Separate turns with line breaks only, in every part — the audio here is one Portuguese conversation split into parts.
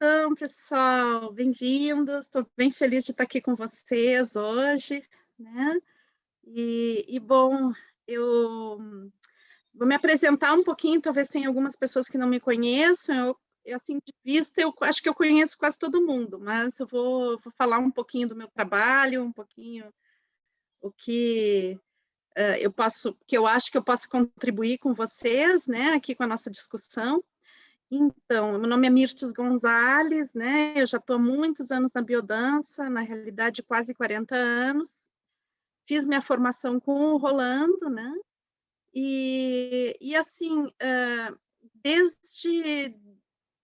Então, pessoal, bem-vindos. Estou bem feliz de estar aqui com vocês hoje, né? Bom, eu vou me apresentar um pouquinho, talvez tenha algumas pessoas que não me conheçam. Assim, de vista, eu acho que eu conheço quase todo mundo, mas eu vou falar um pouquinho do meu trabalho, um pouquinho o que que eu acho que eu posso contribuir com vocês, né, aqui com a nossa discussão. Então, meu nome é Mirtes Gonzalez, né? Eu já estou há muitos anos na biodança, na realidade quase 40 anos. Fiz minha formação com o Rolando, né? E assim, desde,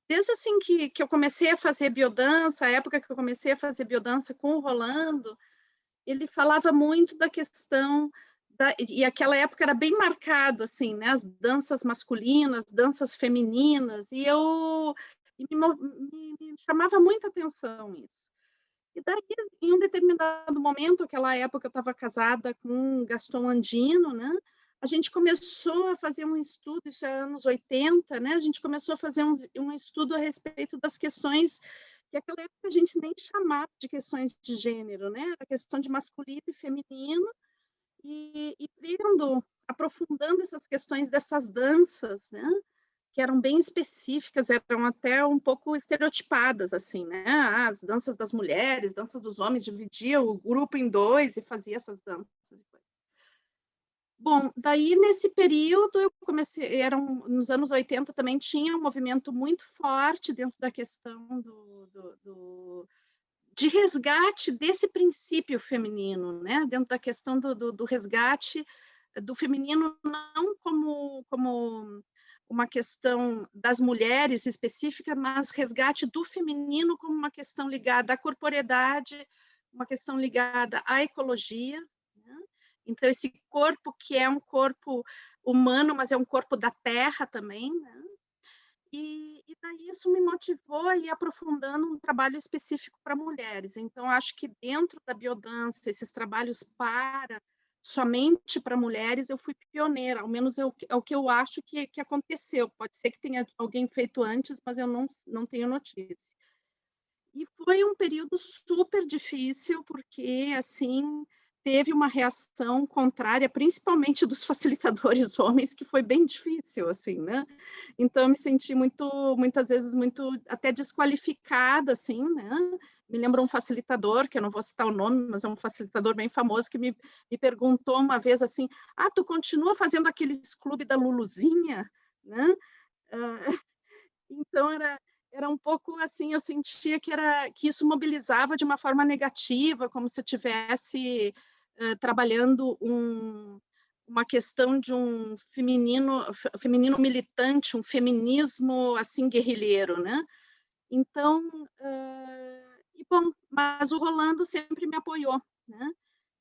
desde assim que eu comecei a fazer biodança, a época que eu comecei a fazer biodança com o Rolando, ele falava muito da questão e aquela época era bem marcado assim, né, as danças masculinas, danças femininas, e me chamava muita atenção isso. E daí, em um determinado momento, aquela época eu estava casada com Gaston Andino, né? A gente começou a fazer um estudo, isso é anos 80, né? A gente começou a fazer um estudo a respeito das questões que naquela época a gente nem chamava de questões de gênero, né? A questão de masculino e feminino, e vendo, aprofundando essas questões dessas danças, né? Que eram bem específicas, eram até um pouco estereotipadas, assim, né? As danças das mulheres, danças dos homens, dividia o grupo em dois e fazia essas danças. Bom, daí nesse período eu comecei, nos anos 80 também tinha um movimento muito forte dentro da questão de resgate desse princípio feminino, né? Dentro da questão do resgate do feminino não como uma questão das mulheres específica, mas resgate do feminino como uma questão ligada à corporeidade, uma questão ligada à ecologia, né? Então, esse corpo que é um corpo humano, mas é um corpo da terra também, né? E daí isso me motivou a ir aprofundando um trabalho específico para mulheres. Então, acho que dentro da biodança, esses trabalhos somente para mulheres, eu fui pioneira, ao menos é o que eu acho que aconteceu. Pode ser que tenha alguém feito antes, mas eu não tenho notícia. E foi um período super difícil, porque, assim, teve uma reação contrária, principalmente dos facilitadores homens, que foi bem difícil, assim, né? Então, eu me senti muitas vezes, muito até desqualificada, assim, né? Me lembro um facilitador, que eu não vou citar o nome, mas é um facilitador bem famoso, que me perguntou uma vez assim, tu continua fazendo aqueles clube da Luluzinha, né? Então, era um pouco assim, eu sentia que isso mobilizava de uma forma negativa, como se eu tivesse trabalhando uma questão de um feminino militante, um feminismo assim guerrilheiro, né? Então, bom, mas o Rolando sempre me apoiou, né?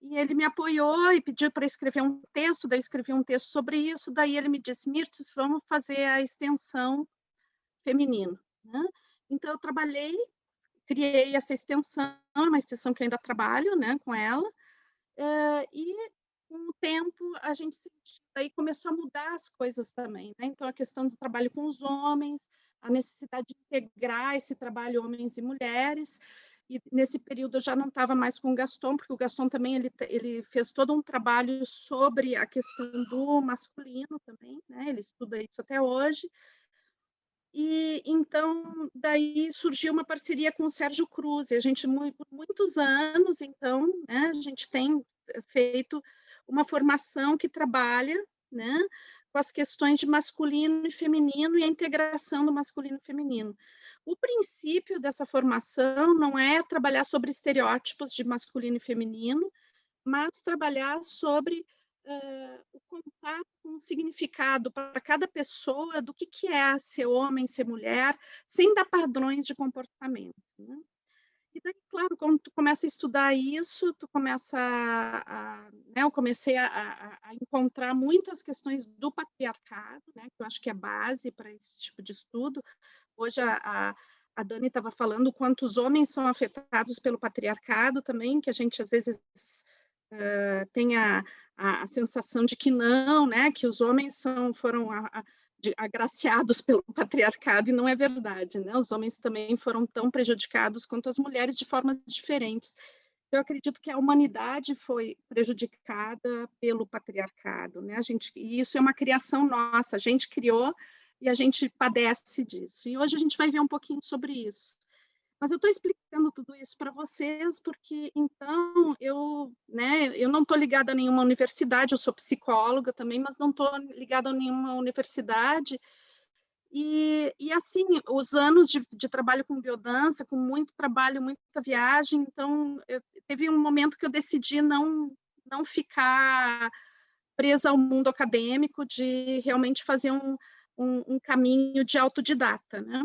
E ele me apoiou e pediu para escrever um texto, daí eu escrevi um texto sobre isso, daí ele me disse, Mirtes, vamos fazer a extensão feminino, né? Então, eu criei essa extensão, uma extensão que eu ainda trabalho, né, com ela, e com o tempo a gente aí começou a mudar as coisas também, né? Então, a questão do trabalho com os homens, a necessidade de integrar esse trabalho homens e mulheres, e nesse período eu já não estava mais com o Gaston, porque o Gaston também ele fez todo um trabalho sobre a questão do masculino também, né? Ele estuda isso até hoje. E então daí surgiu uma parceria com o Sérgio Cruz, e a gente por muitos anos, então, né, a gente tem feito uma formação que trabalha, né, com as questões de masculino e feminino e a integração do masculino e feminino. O princípio dessa formação não é trabalhar sobre estereótipos de masculino e feminino, mas trabalhar sobre o contato com o significado para cada pessoa do que é ser homem, ser mulher, sem dar padrões de comportamento, né? E daí, claro, quando tu começa a estudar isso, tu começa né, eu comecei a encontrar muitas questões do patriarcado, né, que eu acho que é base para esse tipo de estudo. Hoje a Dani estava falando quantos homens são afetados pelo patriarcado também, que a gente às vezes tem a sensação de que não, né, que os homens foram agraciados pelo patriarcado, e não é verdade, né? Os homens também foram tão prejudicados quanto as mulheres, de formas diferentes. Eu acredito que a humanidade foi prejudicada pelo patriarcado, né? E isso é uma criação nossa, a gente criou e a gente padece disso. E hoje a gente vai ver um pouquinho sobre isso. Mas eu estou explicando tudo isso para vocês porque, então, eu não estou ligada a nenhuma universidade, eu sou psicóloga também, mas não estou ligada a nenhuma universidade. E assim, os anos de trabalho com biodança, com muito trabalho, muita viagem, então, teve um momento que eu decidi não ficar presa ao mundo acadêmico, de realmente fazer um caminho de autodidata, né?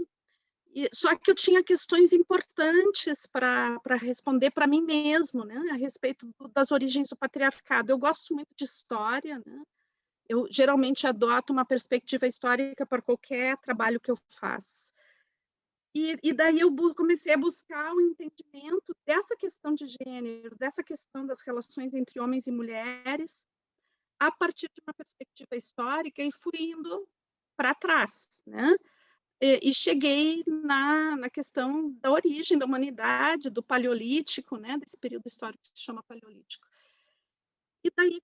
Só que eu tinha questões importantes para responder para mim mesmo, né, a respeito das origens do patriarcado. Eu gosto muito de história, né? Eu geralmente adoto uma perspectiva histórica para qualquer trabalho que eu faço. E daí eu comecei a buscar o entendimento dessa questão de gênero, dessa questão das relações entre homens e mulheres, a partir de uma perspectiva histórica, e fui indo para trás, né? E cheguei na questão da origem da humanidade, do Paleolítico, né, desse período histórico que se chama Paleolítico. E daí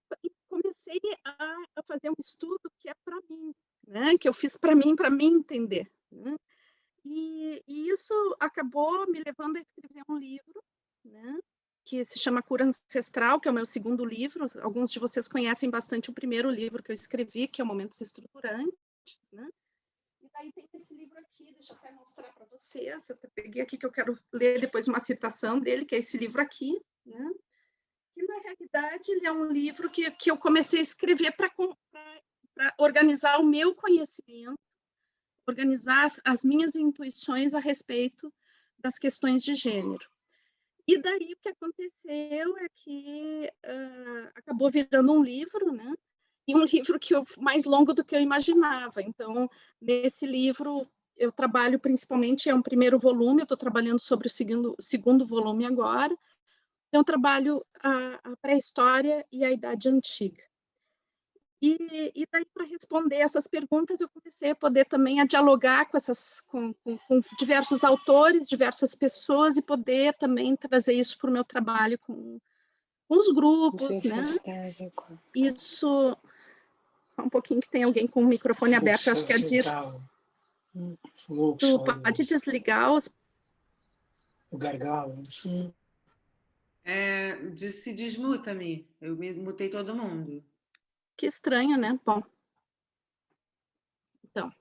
comecei a fazer um estudo que é para mim, né, que eu fiz para mim entender, né? E isso acabou me levando a escrever um livro, né, que se chama Cura Ancestral, que é o meu segundo livro. Alguns de vocês conhecem bastante o primeiro livro que eu escrevi, que é o Momentos Estruturantes, né? E daí tem esse livro aqui, deixa eu até mostrar para vocês. Eu peguei aqui que eu quero ler depois uma citação dele, que é esse livro aqui, né? Que na realidade ele é um livro que eu comecei a escrever para organizar o meu conhecimento, organizar as minhas intuições a respeito das questões de gênero. E daí o que aconteceu é que acabou virando um livro, né? E um livro mais longo do que eu imaginava. Então, nesse livro, eu trabalho principalmente, é um primeiro volume, eu estou trabalhando sobre o segundo volume agora. Então, eu trabalho a pré-história e a Idade Antiga. E daí, para responder essas perguntas, eu comecei a poder também a dialogar com diversos autores, diversas pessoas, e poder também trazer isso para o meu trabalho com os grupos, né? Isso... Só um pouquinho, que tem alguém com o microfone aberto, acho que é a Dirce. Tu pode desligar
o gargalo.
Se desmuta-me. Eu me mutei todo mundo.
Que estranho, né? Bom. Então.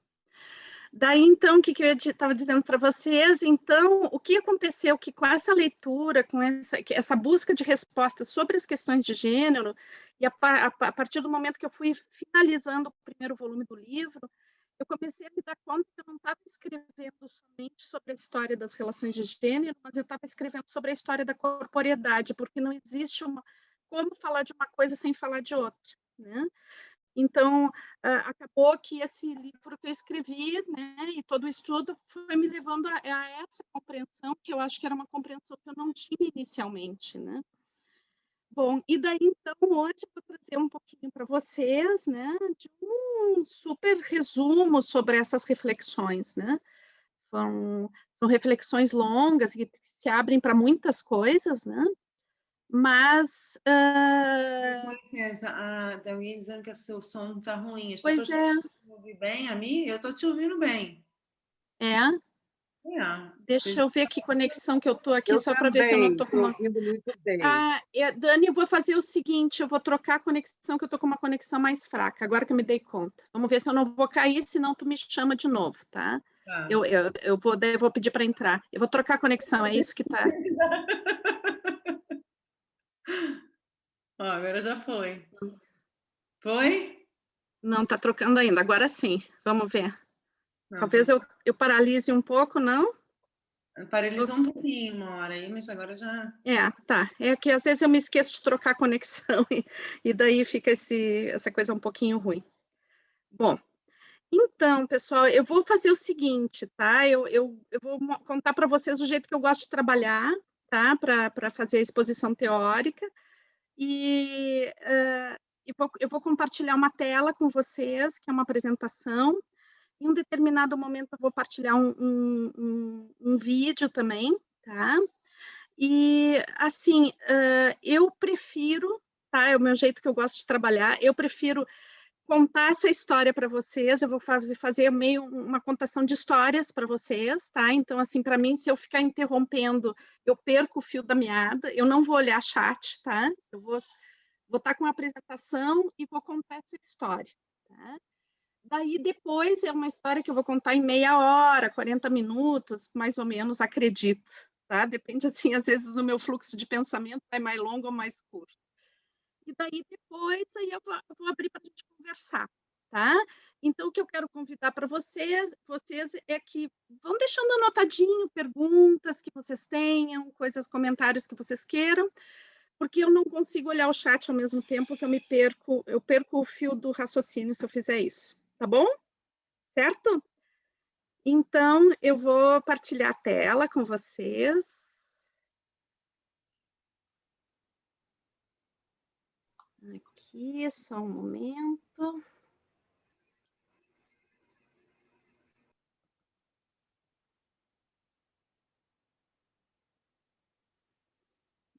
Daí, então, o que eu estava dizendo para vocês? Então, o que aconteceu que com essa leitura, com essa busca de respostas sobre as questões de gênero, e a partir do momento que eu fui finalizando o primeiro volume do livro, eu comecei a me dar conta que eu não estava escrevendo somente sobre a história das relações de gênero, mas eu estava escrevendo sobre a história da corporeidade, porque não existe como falar de uma coisa sem falar de outra, né? Então, acabou que esse livro que eu escrevi, né, e todo o estudo foi me levando a essa compreensão, que eu acho que era uma compreensão que eu não tinha inicialmente, né? Bom, e daí, então, hoje eu vou trazer um pouquinho para vocês, né, de um super resumo sobre essas reflexões, né? São reflexões longas que se abrem para muitas coisas, né? Mas...
Com licença, tem alguém dizendo que o seu som está ruim. As
Pois
pessoas
é.
estão te ouvindo bem a mim? Eu estou te ouvindo bem.
Deixa eu ver que conexão que eu estou aqui,
eu
só para ver se eu não estou com uma...
ouvindo muito bem.
Dani, eu vou fazer o seguinte, eu vou trocar a conexão, que eu estou com uma conexão mais fraca, agora que eu me dei conta. Vamos ver se eu não vou cair, senão tu me chama de novo, tá? Eu vou pedir para entrar. Eu vou trocar a conexão, é isso que está...
Agora já foi. Foi?
Não, está trocando ainda, agora sim. Vamos ver.
Não,
Talvez eu paralise um pouco, não?
Paralisou um pouquinho uma hora aí, mas agora já...
Tá. É que às vezes eu me esqueço de trocar a conexão e daí fica essa coisa um pouquinho ruim. Bom, então, pessoal, eu vou fazer o seguinte, tá? Eu vou contar para vocês o jeito que eu gosto de trabalhar, tá? Para fazer a exposição teórica. E eu vou compartilhar uma tela com vocês, que é uma apresentação. Em um determinado momento, eu vou partilhar um vídeo também, tá? E, assim, eu prefiro, tá? É o meu jeito que eu gosto de trabalhar, eu prefiro contar essa história para vocês, eu vou fazer meio uma contação de histórias para vocês, tá? Então, assim, para mim, se eu ficar interrompendo, eu perco o fio da meada, eu não vou olhar chat, tá? Eu vou estar com a apresentação e vou contar essa história, tá? Daí, depois, é uma história que eu vou contar em meia hora, 40 minutos, mais ou menos, acredito, tá? Depende, assim, às vezes, do meu fluxo de pensamento, vai mais longo ou mais curto. E daí, depois, aí eu vou abrir para a gente conversar, tá? Então, o que eu quero convidar para vocês é que vão deixando anotadinho perguntas que vocês tenham, coisas, comentários que vocês queiram, porque eu não consigo olhar o chat ao mesmo tempo que eu perco o fio do raciocínio se eu fizer isso, tá bom? Certo? Então, eu vou partilhar a tela com vocês. Aqui, só um momento.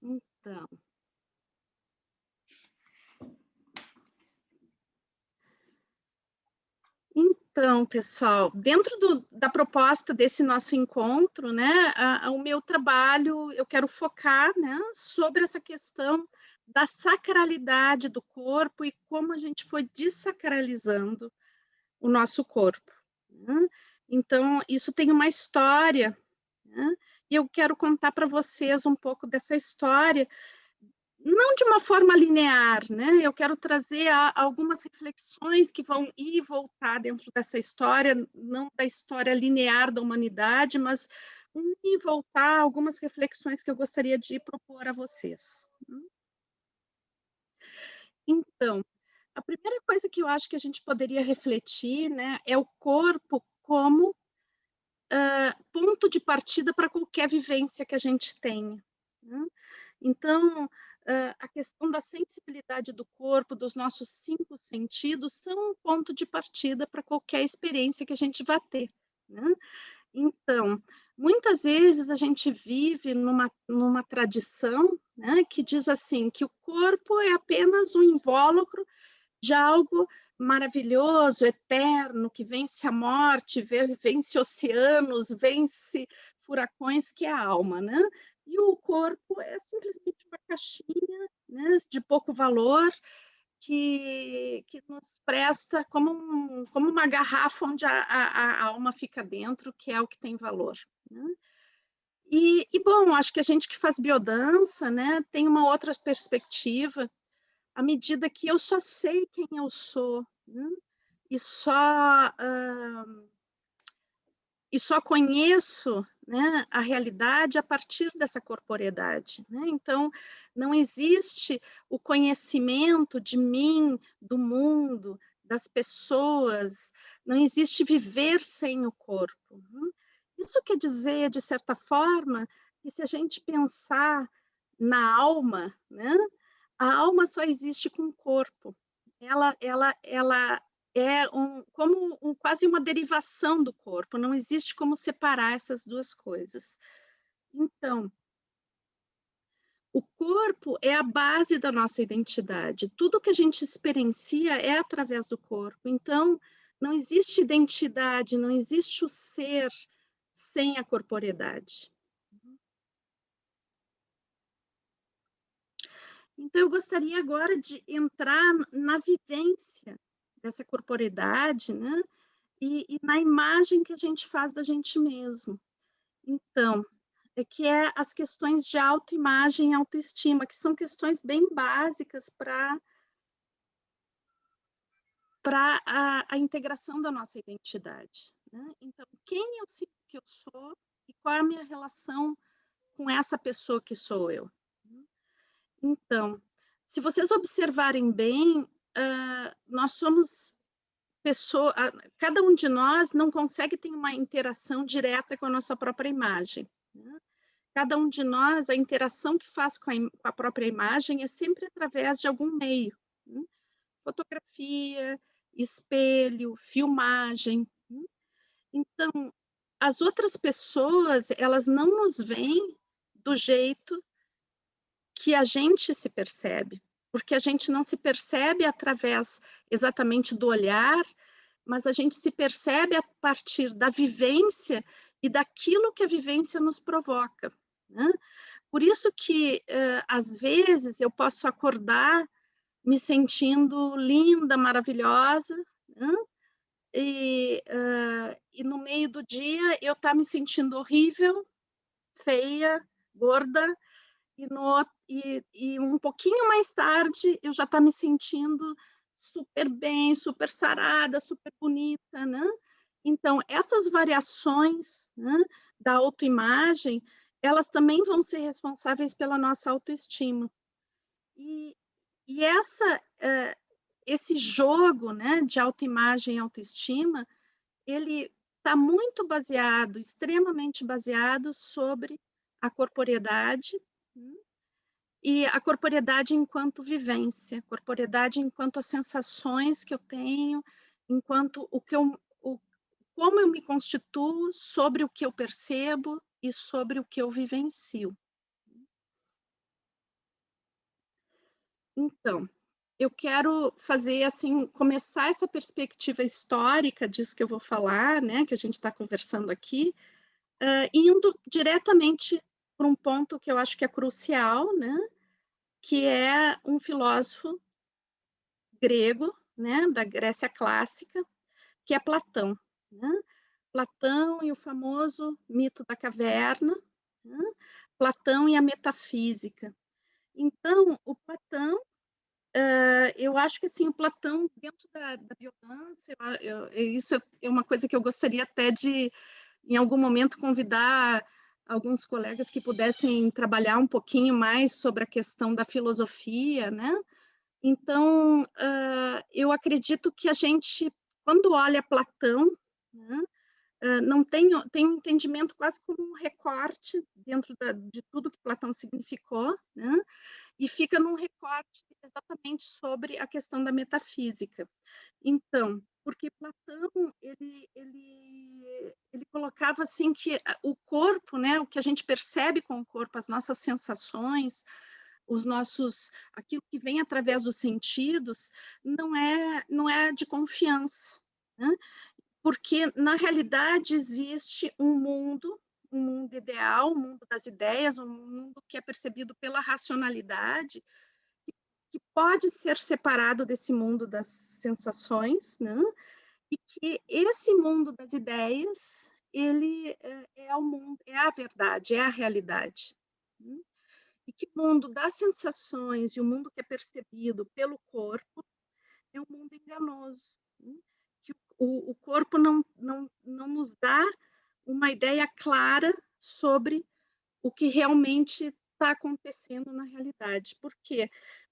Então. Então, pessoal, dentro da proposta desse nosso encontro, né, o meu trabalho, eu quero focar, né, sobre essa questão da sacralidade do corpo e como a gente foi dessacralizando o nosso corpo, né? Então, isso tem uma história, né? E eu quero contar para vocês um pouco dessa história, não de uma forma linear, né? Eu quero trazer algumas reflexões que vão ir e voltar dentro dessa história, não da história linear da humanidade, mas ir e voltar algumas reflexões que eu gostaria de propor a vocês. Então, a primeira coisa que eu acho que a gente poderia refletir, né, é o corpo como ponto de partida para qualquer vivência que a gente tenha, né? Então, a questão da sensibilidade do corpo, dos nossos 5 sentidos, são um ponto de partida para qualquer experiência que a gente vá ter, né? Então, muitas vezes a gente vive numa tradição, né, que diz assim, que o corpo é apenas um invólucro de algo maravilhoso, eterno, que vence a morte, vence oceanos, vence furacões, que é a alma, né? E o corpo é simplesmente uma caixinha, né, de pouco valor, que nos presta como uma garrafa onde a alma fica dentro, que é o que tem valor, né? Bom, acho que a gente que faz biodança, né, tem uma outra perspectiva, à medida que eu só sei quem eu sou, né? E só conheço, né, a realidade a partir dessa corporeidade, né? Então, não existe o conhecimento de mim, do mundo, das pessoas, não existe viver sem o corpo, né? Isso quer dizer, de certa forma, que se a gente pensar na alma, né, a alma só existe com o corpo. Ela é quase uma derivação do corpo, não existe como separar essas duas coisas. Então, o corpo é a base da nossa identidade. Tudo que a gente experiencia é através do corpo. Então, não existe identidade, não existe o ser sem a corporeidade. Então, eu gostaria agora de entrar na vivência dessa corporeidade, né? E na imagem que a gente faz da gente mesmo. Então, que é as questões de autoimagem e autoestima, que são questões bem básicas para a integração da nossa identidade, né? Então, quem eu sinto que eu sou e qual é a minha relação com essa pessoa que sou eu. Então, se vocês observarem bem, nós somos pessoa, cada um de nós não consegue ter uma interação direta com a nossa própria imagem, né? Cada um de nós, a interação que faz com a própria imagem é sempre através de algum meio, né? Fotografia, espelho, filmagem, né? Então, as outras pessoas, elas não nos veem do jeito que a gente se percebe, porque a gente não se percebe através exatamente do olhar, mas a gente se percebe a partir da vivência e daquilo que a vivência nos provoca, né? Por isso que, às vezes, eu posso acordar me sentindo linda, maravilhosa, né? E no meio do dia eu estar me sentindo horrível, feia, gorda, e um pouquinho mais tarde eu já estar me sentindo super bem, super sarada, super bonita, né? Então, essas variações, né, da autoimagem, elas também vão ser responsáveis pela nossa autoestima. E, e esse jogo, né, de autoimagem e autoestima, ele está muito baseado, extremamente baseado sobre a corporeidade, né, e a corporeidade enquanto vivência, corporeidade enquanto as sensações que eu tenho, enquanto como eu me constituo sobre o que eu percebo e sobre o que eu vivencio. Então, eu quero fazer assim, começar essa perspectiva histórica disso que eu vou falar, né, que a gente está conversando aqui, indo diretamente para um ponto que eu acho que é crucial, né, que é um filósofo grego, né, da Grécia clássica, que é Platão, né? Platão e o famoso mito da caverna, né? Platão e a metafísica. Então, o Platão, eu acho que assim, o Platão, dentro da biodança, isso é uma coisa que eu gostaria até de, em algum momento, convidar alguns colegas que pudessem trabalhar um pouquinho mais sobre a questão da filosofia, né? Então, eu acredito que a gente, quando olha Platão, né, não tem um entendimento quase como um recorte dentro de tudo que Platão significou, né, e fica num recorte exatamente sobre a questão da metafísica. Então, porque Platão, ele colocava assim que o corpo, né, o que a gente percebe com o corpo, as nossas sensações, aquilo que vem através dos sentidos, não é de confiança, né? Porque na realidade existe um mundo ideal, um mundo das ideias, um mundo que é percebido pela racionalidade, que pode ser separado desse mundo das sensações, né? E que esse mundo das ideias, ele é o mundo, é a verdade, é a realidade, né? E que o mundo das sensações e o mundo que é percebido pelo corpo é um mundo enganoso, né? Que o corpo não nos dá uma ideia clara sobre o que realmente está acontecendo na realidade. Por quê?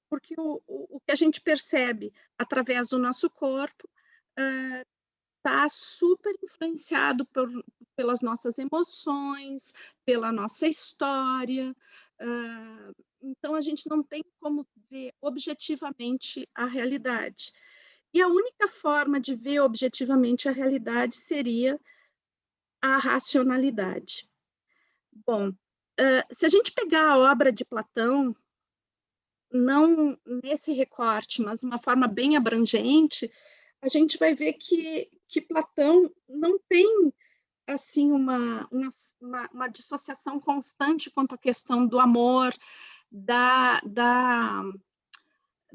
Porque o que a gente percebe através do nosso corpo está super influenciado pelas nossas emoções, pela nossa história. Então, a gente não tem como ver objetivamente a realidade. E a única forma de ver objetivamente a realidade seria a racionalidade. Bom, se a gente pegar a obra de Platão, não nesse recorte, mas de uma forma bem abrangente, a gente vai ver que Platão não tem assim uma dissociação constante quanto à questão do amor, da, da,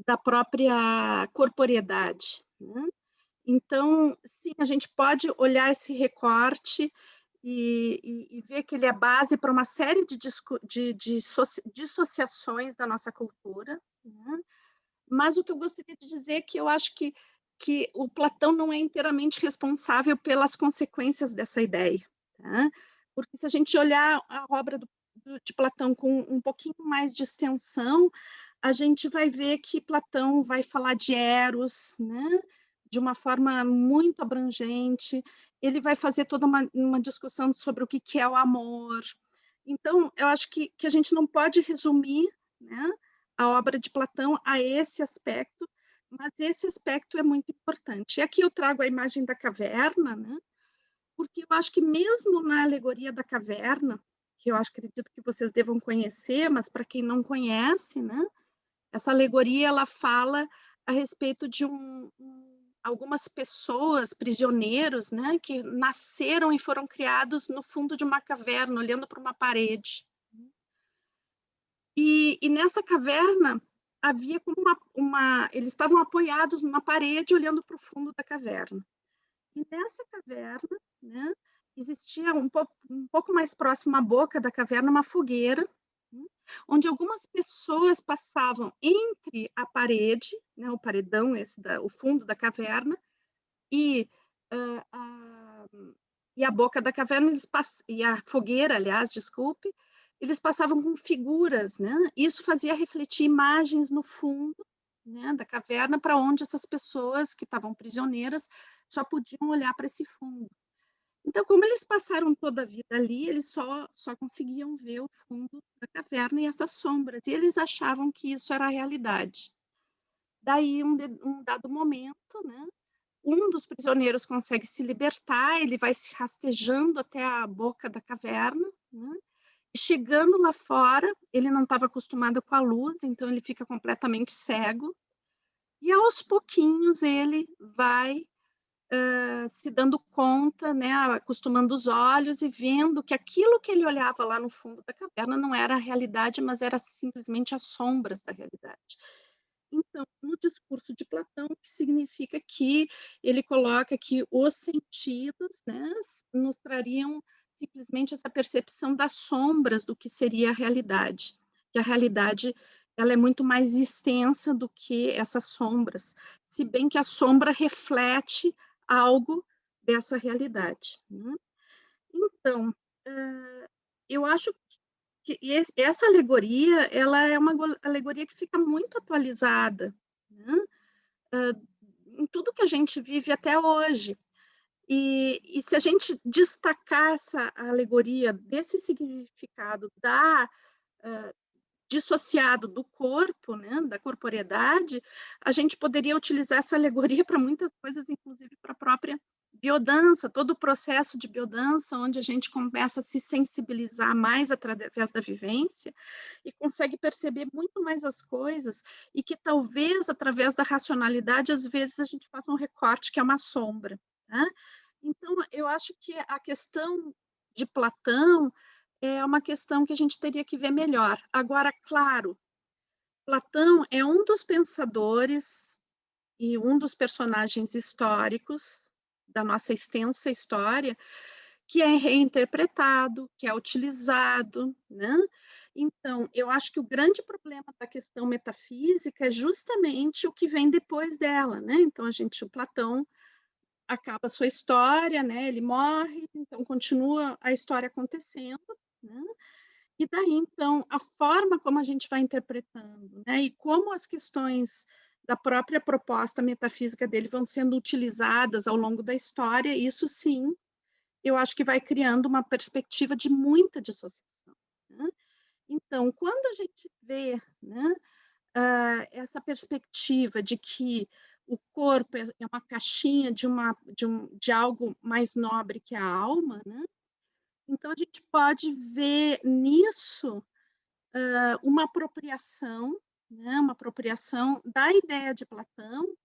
da própria corporeidade, né? Então, sim, a gente pode olhar esse recorte e ver que ele é base para uma série de dissociações da nossa cultura, né? Mas o que eu gostaria de dizer é que eu acho que o Platão não é inteiramente responsável pelas consequências dessa ideia, tá? Porque se a gente olhar a obra de Platão com um pouquinho mais de extensão, a gente vai ver que Platão vai falar de Eros, né? De uma forma muito abrangente, ele vai fazer toda uma discussão sobre o que é o amor. Então, eu acho que a gente não pode resumir, né, a obra de Platão a esse aspecto, mas esse aspecto é muito importante. E aqui eu trago a imagem da caverna, né, porque eu acho que mesmo na alegoria da caverna, que eu acredito que vocês devam conhecer, mas para quem não conhece, né, essa alegoria ela fala a respeito de algumas pessoas, prisioneiros, né, que nasceram e foram criados no fundo de uma caverna, olhando para uma parede. E nessa caverna havia como eles estavam apoiados numa parede, olhando para o fundo da caverna. E nessa caverna, né, existia um pouco mais próximo à boca da caverna uma fogueira, né, onde algumas pessoas passavam entre a parede, né, o paredão, o fundo da caverna, e, a boca da caverna, e a fogueira, aliás, desculpe, eles passavam com figuras, né? Isso fazia refletir imagens no fundo, né, da caverna, para onde essas pessoas que estavam prisioneiras só podiam olhar para esse fundo. Então, como eles passaram toda a vida ali, eles só conseguiam ver o fundo da caverna e essas sombras, e eles achavam que isso era a realidade. Daí, um dado momento, né, um dos prisioneiros consegue se libertar, ele vai se rastejando até a boca da caverna, né? E chegando lá fora, ele não estava acostumado com a luz, então ele fica completamente cego, e aos pouquinhos ele vai se dando conta, né, acostumando os olhos e vendo que aquilo que ele olhava lá no fundo da caverna não era a realidade, mas era simplesmente as sombras da realidade. Então, no discurso de Platão, que significa que ele coloca que os sentidos, né, nos trariam simplesmente essa percepção das sombras do que seria a realidade, que a realidade ela é muito mais extensa do que essas sombras, se bem que a sombra reflete algo dessa realidade, né? Então, eu acho que essa alegoria, ela é uma alegoria que fica muito atualizada, né, em tudo que a gente vive até hoje. E se a gente destacar essa alegoria desse significado dissociado do corpo, né, da corporeidade, a gente poderia utilizar essa alegoria para muitas coisas, inclusive para a própria biodança, todo o processo de biodança, onde a gente começa a se sensibilizar mais através da vivência e consegue perceber muito mais as coisas, e que talvez, através da racionalidade, às vezes a gente faça um recorte que é uma sombra, né? Então, eu acho que a questão de Platão é uma questão que a gente teria que ver melhor. Agora, claro, Platão é um dos pensadores e um dos personagens históricos da nossa extensa história que é reinterpretado, que é utilizado, né? Então, eu acho que o grande problema da questão metafísica é justamente o que vem depois dela, né? Então, o Platão acaba a sua história, né? Ele morre, então continua a história acontecendo, né? E daí, então, a forma como a gente vai interpretando, né? E como as questões da própria proposta metafísica dele vão sendo utilizadas ao longo da história, isso sim, eu acho que vai criando uma perspectiva de muita dissociação, né? Então, quando a gente vê, né, essa perspectiva de que o corpo é uma caixinha de algo mais nobre que a alma, né? Então a gente pode ver nisso uma apropriação, né, uma apropriação da ideia de Platão,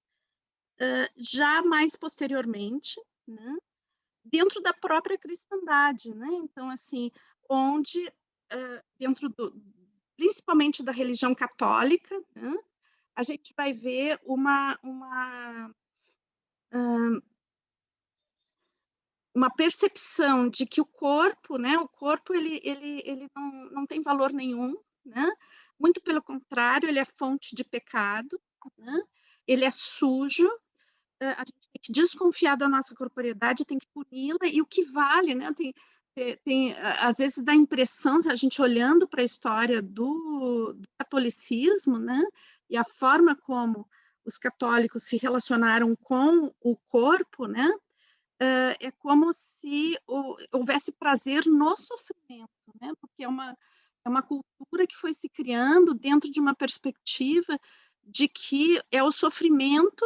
já mais posteriormente, né, dentro da própria cristandade, né? Então, assim, onde dentro principalmente da religião católica, né, a gente vai ver uma percepção de que o corpo, né, ele não tem valor nenhum, né? Muito pelo contrário, ele é fonte de pecado, né? Ele é sujo, a gente tem que desconfiar da nossa corporeidade, tem que puni-la, e o que vale, né? Às vezes dá a impressão, se a gente olhando para a história do catolicismo, né? E a forma como os católicos se relacionaram com o corpo, né? É como se houvesse prazer no sofrimento, né? Porque é uma cultura que foi se criando dentro de uma perspectiva de que é o sofrimento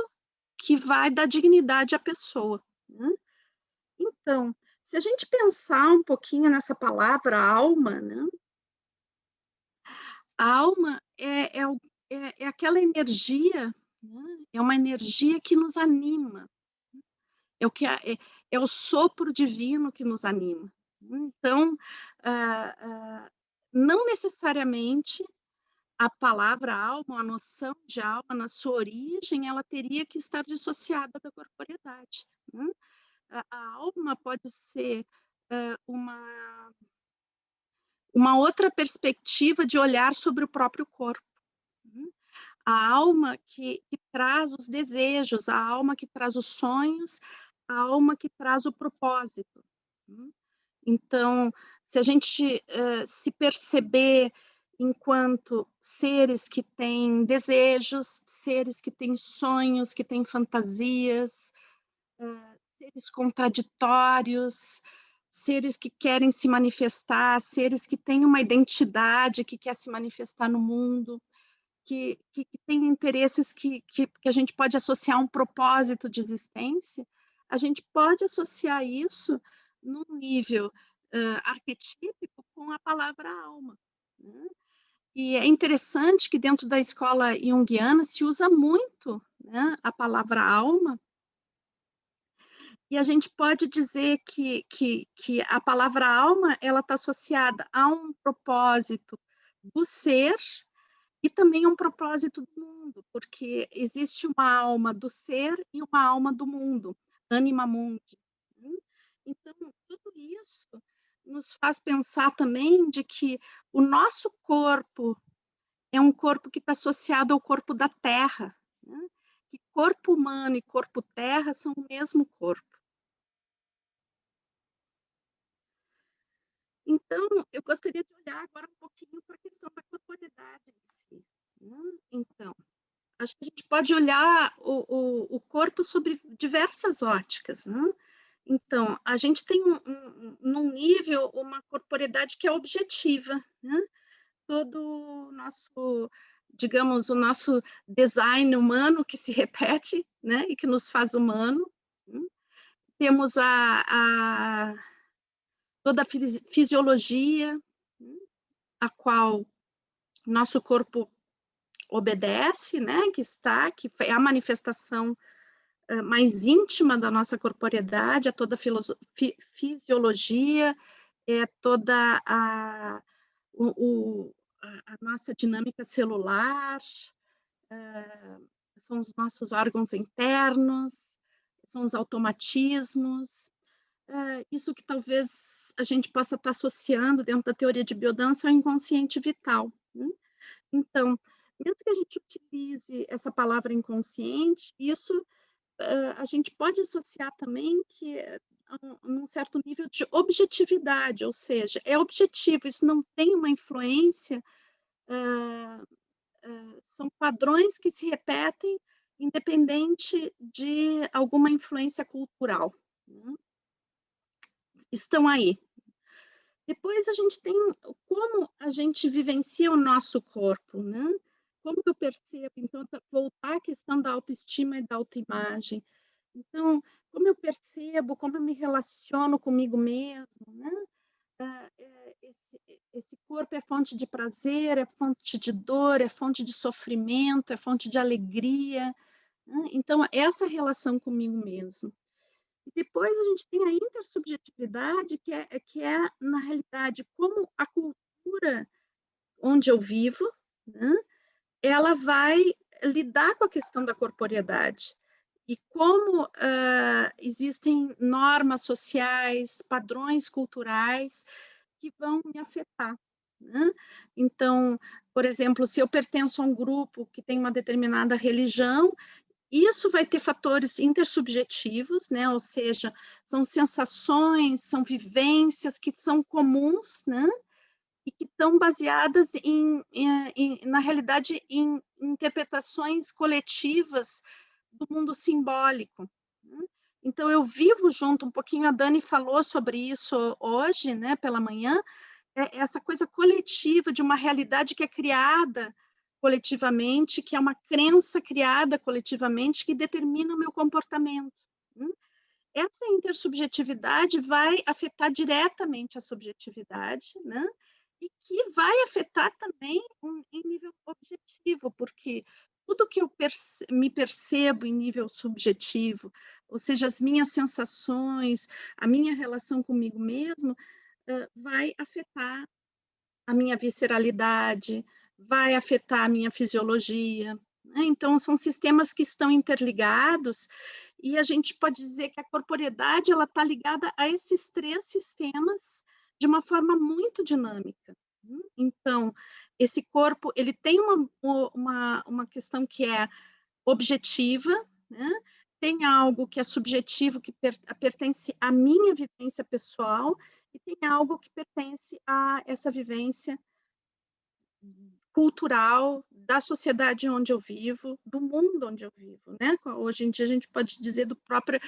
que vai dar dignidade à pessoa, né? Então, Se a gente pensar um pouquinho nessa palavra alma, né? A alma é aquela energia, né? É uma energia que nos anima, é o que é o sopro divino que nos anima. Então, ah, ah, não necessariamente a palavra alma, a noção de alma, na sua origem, ela teria que estar dissociada da corporeidade, né? A alma pode ser uma outra perspectiva de olhar sobre o próprio corpo, né? A alma que traz os desejos, a alma que traz os sonhos, a alma que traz o propósito, né? Então, se a gente se perceber enquanto seres que têm desejos, seres que têm sonhos, que têm fantasias, seres contraditórios, seres que querem se manifestar, seres que têm uma identidade que quer se manifestar no mundo, que tem interesses que a gente pode associar a um propósito de existência, a gente pode associar isso num nível arquetípico com a palavra alma, né? E é interessante que dentro da escola junguiana se usa muito, né, a palavra alma, e a gente pode dizer que a palavra alma ela está associada a um propósito do ser e também um propósito do mundo, porque existe uma alma do ser e uma alma do mundo, anima mundi, né? Então, tudo isso nos faz pensar também de que o nosso corpo é um corpo que está associado ao corpo da terra, né? Que corpo humano e corpo terra são o mesmo corpo. Então, eu gostaria de olhar agora um pouquinho para a questão da corporeidade em si, né? Então, acho que a gente pode olhar o corpo sobre diversas óticas, né? Então, a gente tem num nível uma corporeidade que é objetiva, né? Todo o nosso, digamos, o nosso design humano que se repete, né? E que nos faz humano, né? Temos toda a fisiologia, né? A qual nosso corpo obedece, né? Que é a manifestação mais íntima da nossa corporeidade, é toda a fisiologia, é toda a nossa dinâmica celular, são os nossos órgãos internos, são os automatismos, isso que talvez a gente possa estar associando dentro da teoria de biodança ao inconsciente vital, né? Então, mesmo que a gente utilize essa palavra inconsciente, isso a gente pode associar também que num certo nível de objetividade, ou seja, é objetivo, isso não tem uma influência, são padrões que se repetem independente de alguma influência cultural, né? Estão aí. Depois a gente tem como a gente vivencia o nosso corpo, né? Como eu percebo, então, voltar à questão da autoestima e da autoimagem. Então, como eu percebo, como eu me relaciono comigo mesmo, né? Esse corpo é fonte de prazer, é fonte de dor, é fonte de sofrimento, é fonte de alegria, né? Então, essa relação comigo mesmo. E depois a gente tem a intersubjetividade, que é na realidade, como a cultura onde eu vivo, né? Ela vai lidar com a questão da corporeidade. E como existem normas sociais, padrões culturais que vão me afetar, né? Então, por exemplo, se eu pertenço a um grupo que tem uma determinada religião, isso vai ter fatores intersubjetivos, né? Ou seja, são sensações, são vivências que são comuns, né? E que estão baseadas na realidade, em interpretações coletivas do mundo simbólico, né? Então, eu vivo junto, um pouquinho, a Dani falou sobre isso hoje, né, pela manhã, essa coisa coletiva de uma realidade que é criada coletivamente, que é uma crença criada coletivamente, que determina o meu comportamento, né? essa intersubjetividade vai afetar diretamente a subjetividade, né? E que vai afetar também em nível objetivo, porque tudo que eu me percebo em nível subjetivo, ou seja, as minhas sensações, a minha relação comigo mesmo, vai afetar a minha visceralidade, vai afetar a minha fisiologia, né? Então, são sistemas que estão interligados e a gente pode dizer que a corporeidade ela está ligada a esses 3 sistemas de uma forma muito dinâmica. Então, esse corpo ele tem uma questão que é objetiva, né? Tem algo que é subjetivo, que pertence à minha vivência pessoal, e tem algo que pertence a essa vivência cultural da sociedade onde eu vivo, do mundo onde eu vivo, né? Hoje em dia a gente pode dizer do próprio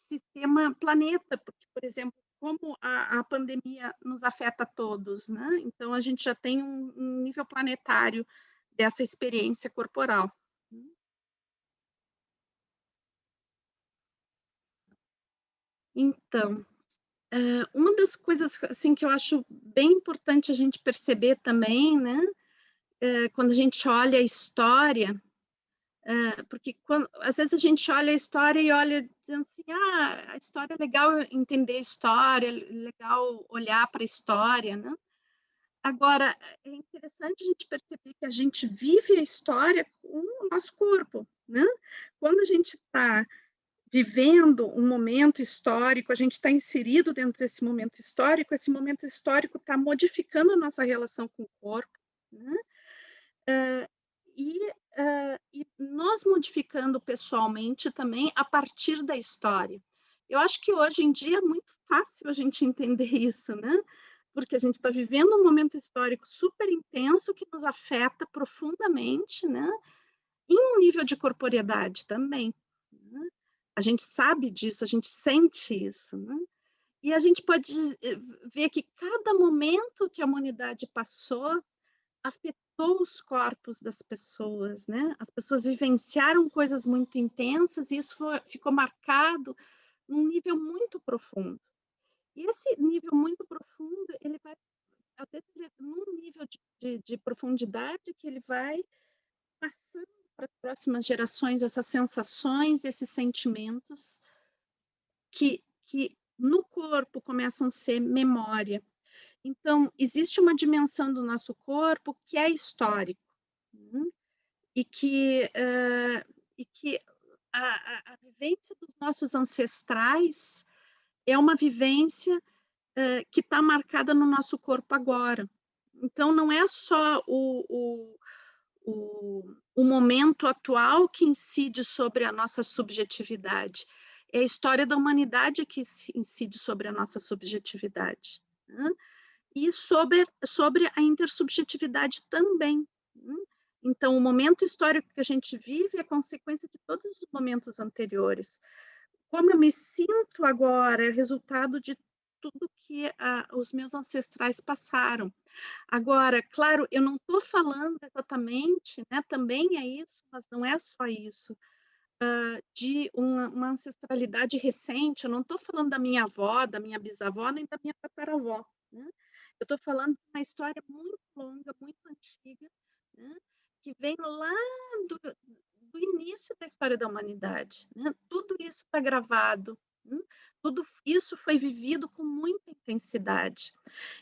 sistema planeta, porque, por exemplo, como a pandemia nos afeta a todos, né? Então a gente já tem um nível planetário dessa experiência corporal. Então, uma das coisas assim que eu acho bem importante a gente perceber também, né, quando a gente olha a história, porque às vezes a gente olha a história e olha dizendo assim, a história é legal entender a história, é legal olhar para a história, né? Agora, é interessante a gente perceber que a gente vive a história com o nosso corpo, né? Quando a gente está vivendo um momento histórico, a gente está inserido dentro desse momento histórico, esse momento histórico está modificando a nossa relação com o corpo, né? E nós modificando pessoalmente também a partir da história. Eu acho que hoje em dia é muito fácil a gente entender isso, né? Porque a gente está vivendo um momento histórico super intenso que nos afeta profundamente, né? Em um nível de corporeidade também, né? A gente sabe disso, a gente sente isso, né? E a gente pode ver que cada momento que a humanidade passou afetou os corpos das pessoas, né? As pessoas vivenciaram coisas muito intensas e isso ficou marcado num nível muito profundo. E esse nível muito profundo, ele vai até num nível de profundidade que ele vai passando para as próximas gerações essas sensações, esses sentimentos que no corpo começam a ser memória. Então, existe uma dimensão do nosso corpo que é histórico, né? e que a vivência dos nossos ancestrais é uma vivência que está marcada no nosso corpo agora. Então, não é só o momento atual que incide sobre a nossa subjetividade, é a história da humanidade que incide sobre a nossa subjetividade, né? E sobre a intersubjetividade também, né? Então, o momento histórico que a gente vive é consequência de todos os momentos anteriores. Como eu me sinto agora é resultado de tudo que os meus ancestrais passaram. Agora, claro, eu não estou falando exatamente, né, também é isso, mas não é só isso, de uma ancestralidade recente, eu não estou falando da minha avó, da minha bisavó, nem da minha tataravó, né? Eu estou falando de uma história muito longa, muito antiga, né, que vem lá do início da história da humanidade, né? Tudo isso está gravado, né? Tudo isso foi vivido com muita intensidade.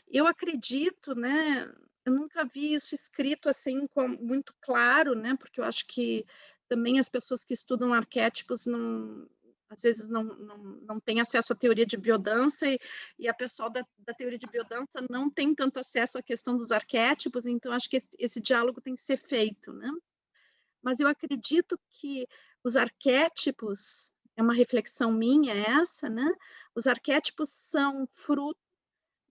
Eu acredito, né, eu nunca vi isso escrito assim muito claro, né, porque eu acho que também as pessoas que estudam arquétipos às vezes não têm acesso à teoria de biodança e a pessoa da teoria de biodança não tem tanto acesso à questão dos arquétipos, então acho que esse diálogo tem que ser feito, né? Mas eu acredito que os arquétipos, é uma reflexão minha essa, né? Os arquétipos são fruto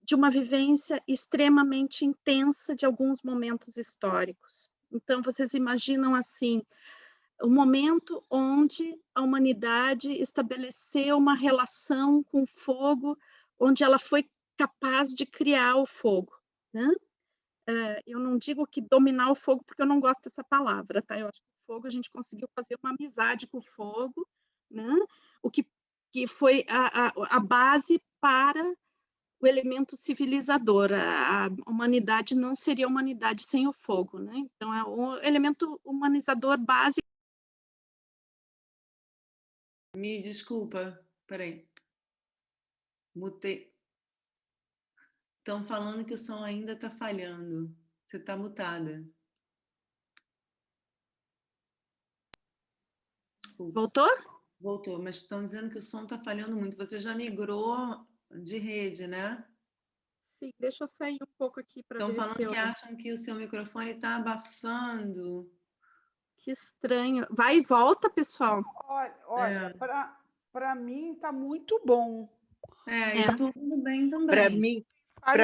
de uma vivência extremamente intensa de alguns momentos históricos. Então, vocês imaginam assim, o momento onde a humanidade estabeleceu uma relação com o fogo, onde ela foi capaz de criar o fogo, né? eu não digo que dominar o fogo, porque eu não gosto dessa palavra, tá? Eu acho que o fogo, a gente conseguiu fazer uma amizade com o fogo, né? O que foi a base para o elemento civilizador. A humanidade não seria humanidade sem o fogo, né? Então, é o elemento humanizador básico.
Me desculpa, peraí. Mutei. Estão falando que o som ainda está falhando. Você está mutada. Desculpa.
Voltou?
Voltou, mas estão dizendo que o som está falhando muito. Você já migrou de rede, né?
Sim, deixa eu sair um pouco aqui para
Estão
ver
falando
se eu...
que acham que o seu microfone está abafando.
Que estranho. Vai e volta, pessoal.
Olha, para mim está muito bom.
Eu estou ouvindo bem
Para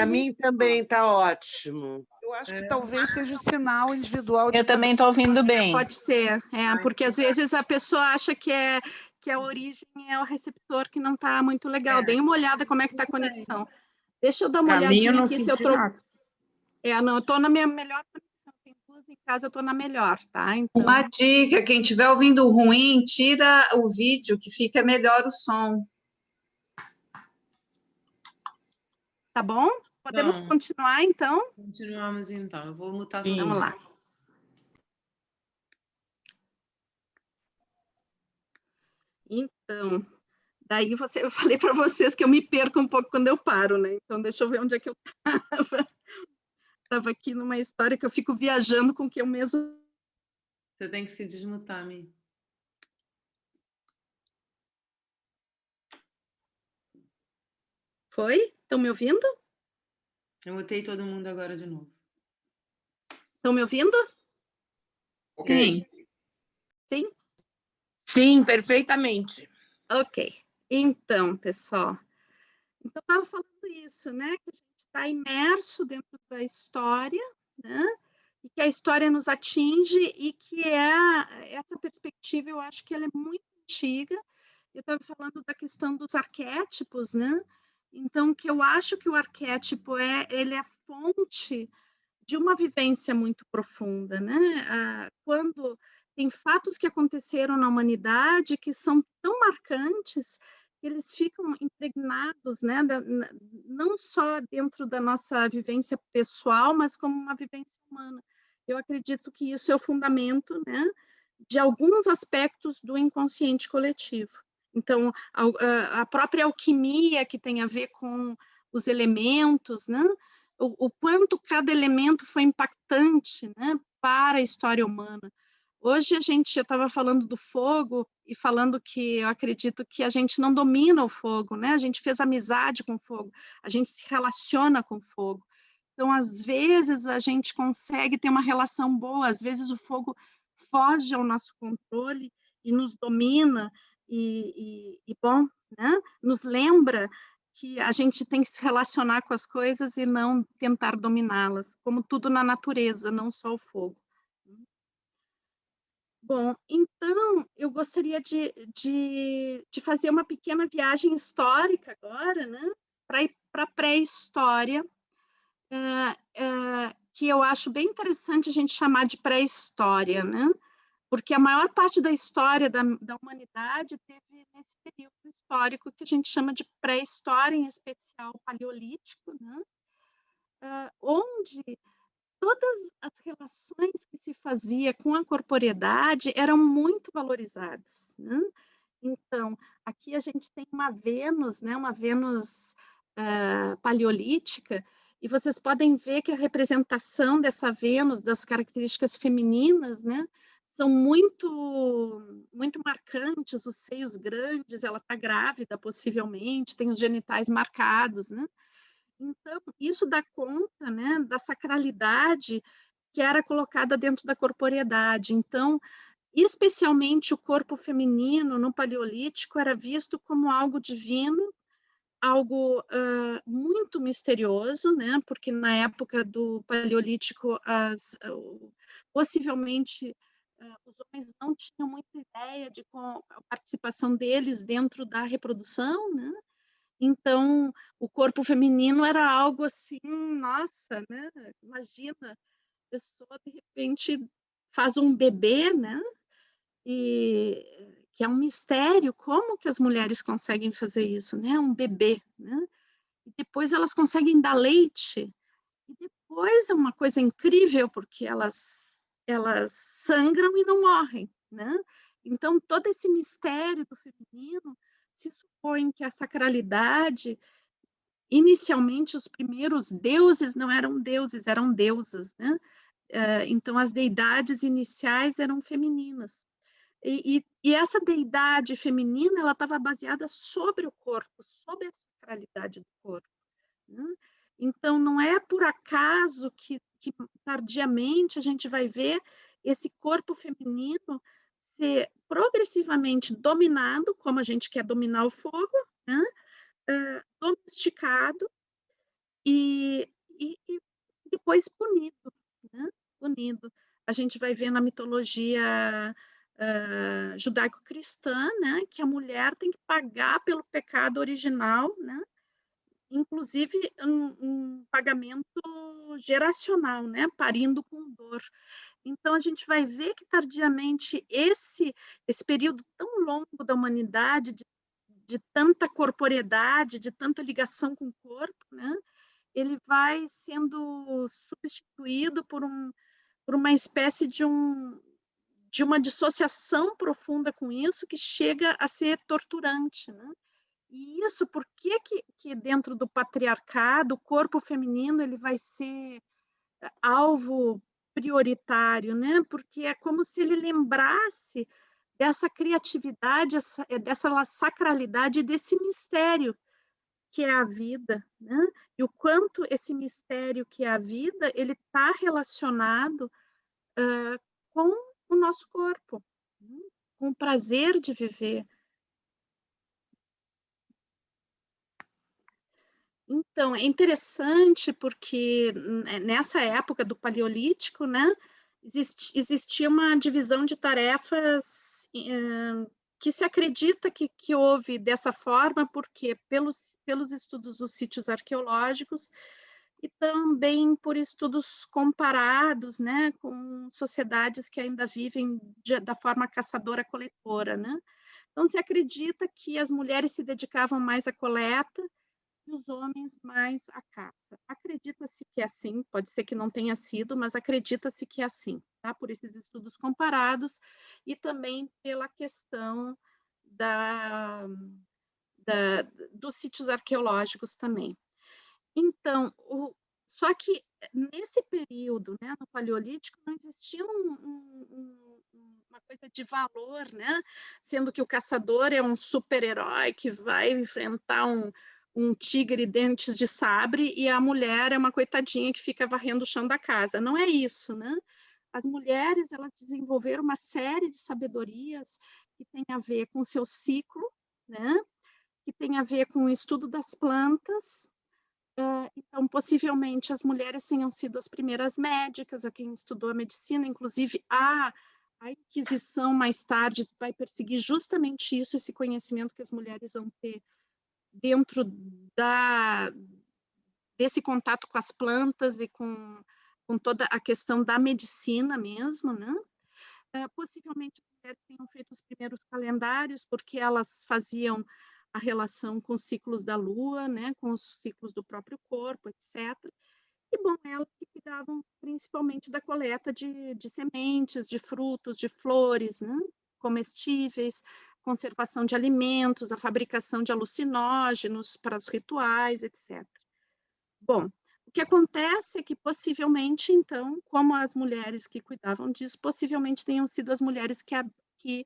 também.
mim também está ótimo.
Eu acho que talvez seja o sinal individual de
Eu também estou ouvindo bem.
Pode ser, porque às vezes a pessoa acha que a origem é o receptor que não está muito legal. Dê uma olhada como é que está a conexão. Deixa eu dar uma
Para mim, eu
olhadinha
não
aqui se eu
senti
tô...
nada.
Não, eu estou na minha melhor conexão. Tem duas em casa, eu estou na melhor, tá? Então,
Uma dica, quem estiver ouvindo ruim, tira o vídeo, que fica melhor o som.
tá bom? Podemos continuar, então?
Continuamos, então. Eu vou mutar todo
Vamos
mundo.
lá. Então, daí eu falei para vocês que eu me perco um pouco quando eu paro, né? Então, deixa eu ver onde é que eu estava. Estava aqui numa história que eu fico viajando com que eu mesmo...
Você tem que se desmutar, Mi.
Foi? Estão me ouvindo?
Eu mutei todo mundo agora de novo.
Estão me ouvindo?
Sim.
Sim?
Sim, perfeitamente.
Ok. Então, pessoal, eu estava falando isso, né? Que a gente está imerso dentro da história, né? E que a história nos atinge e que essa perspectiva, eu acho que ela é muito antiga. Eu estava falando da questão dos arquétipos, né? Então, que eu acho que o arquétipo ele é fonte de uma vivência muito profunda, né? Quando tem fatos que aconteceram na humanidade que são tão marcantes, que eles ficam impregnados, né? Não só dentro da nossa vivência pessoal, mas como uma vivência humana. Eu acredito que isso é o fundamento, né? De alguns aspectos do inconsciente coletivo. Então, a própria alquimia que tem a ver com os elementos, né? O quanto cada elemento foi impactante, né, para a história humana. Hoje eu estava falando do fogo e falando que eu acredito que a gente não domina o fogo, né? A gente fez amizade com o fogo, a gente se relaciona com o fogo. Então, às vezes, a gente consegue ter uma relação boa, às vezes o fogo foge ao nosso controle e nos domina, bom, né? Nos lembra que a gente tem que se relacionar com as coisas e não tentar dominá-las, como tudo na natureza, não só o fogo. Bom, então, eu gostaria de fazer uma pequena viagem histórica agora, né? Para ir para a pré-história, que eu acho bem interessante a gente chamar de pré-história, né? Porque a maior parte da história da humanidade teve nesse período histórico que a gente chama de pré-história, em especial paleolítico, né? Onde todas as relações que se fazia com a corporeidade eram muito valorizadas, né? Então, aqui a gente tem uma Vênus, né? Uma Vênus paleolítica, e vocês podem ver que a representação dessa Vênus, das características femininas, né? São muito marcantes, os seios grandes, ela está grávida, possivelmente, tem os genitais marcados, né? Então, isso dá conta, né, da sacralidade que era colocada dentro da corporeidade. Então, especialmente o corpo feminino no Paleolítico era visto como algo divino, algo muito misterioso, né? Porque na época do Paleolítico, possivelmente os homens não tinham muita ideia de a participação deles dentro da reprodução, né? Então, o corpo feminino era algo assim, nossa, né? Imagina, a pessoa de repente faz um bebê, né? E que é um mistério, como que as mulheres conseguem fazer isso, né? Um bebê, né? E depois elas conseguem dar leite. E depois é uma coisa incrível, porque elas sangram e não morrem, né? Então, todo esse mistério do feminino se supõe que a sacralidade, inicialmente, os primeiros deuses não eram deuses, eram deusas, né? Então, as deidades iniciais eram femininas. E essa deidade feminina, ela estava baseada sobre o corpo, sobre a sacralidade do corpo, né? Então, não é por acaso que tardiamente a gente vai ver esse corpo feminino ser progressivamente dominado, como a gente quer dominar o fogo, né? Domesticado e depois punido, né? Punido. A gente vai ver na mitologia judaico-cristã, né? Que a mulher tem que pagar pelo pecado original, né? Inclusive um pagamento geracional, né? Parindo com dor. Então, a gente vai ver que tardiamente esse período tão longo da humanidade, de tanta corporeidade, de tanta ligação com o corpo, né? Ele vai sendo substituído por uma espécie de uma dissociação profunda com isso, que chega a ser torturante, né? E isso, por que dentro do patriarcado, o corpo feminino ele vai ser alvo prioritário, né? Porque é como se ele lembrasse dessa criatividade, dessa sacralidade, desse mistério que é a vida, né? E o quanto esse mistério que é a vida, ele está relacionado com o nosso corpo, né? Com o prazer de viver. Então, é interessante porque nessa época do Paleolítico, né, existia uma divisão de tarefas que se acredita que houve dessa forma, porque pelos estudos dos sítios arqueológicos e também por estudos comparados, né, com sociedades que ainda vivem da forma caçadora-coletora, né? Então, se acredita que as mulheres se dedicavam mais à coleta e os homens mais à caça. Acredita-se que é assim, pode ser que não tenha sido, mas acredita-se que é assim, tá? Por esses estudos comparados e também pela questão dos sítios arqueológicos também. Então, só que nesse período, né, no Paleolítico, não existia uma coisa de valor, né? Sendo que o caçador é um super-herói que vai enfrentar um tigre dentes de sabre e a mulher é uma coitadinha que fica varrendo o chão da casa. Não é isso, né? As mulheres, elas desenvolveram uma série de sabedorias que tem a ver com o seu ciclo, né? Que tem a ver com o estudo das plantas. Então, possivelmente, as mulheres tenham sido as primeiras médicas, a quem estudou a medicina, inclusive a Inquisição, mais tarde, vai perseguir justamente isso, esse conhecimento que as mulheres vão ter dentro desse contato com as plantas e com toda a questão da medicina mesmo, né? Possivelmente, as mulheres tenham feito os primeiros calendários, porque elas faziam a relação com os ciclos da lua, né, com os ciclos do próprio corpo, etc. E, bom, elas que cuidavam principalmente da coleta de sementes, de frutos, de flores, né, comestíveis, conservação de alimentos, a fabricação de alucinógenos para os rituais, etc. Bom, o que acontece é que possivelmente, então, como as mulheres que cuidavam disso, possivelmente tenham sido as mulheres que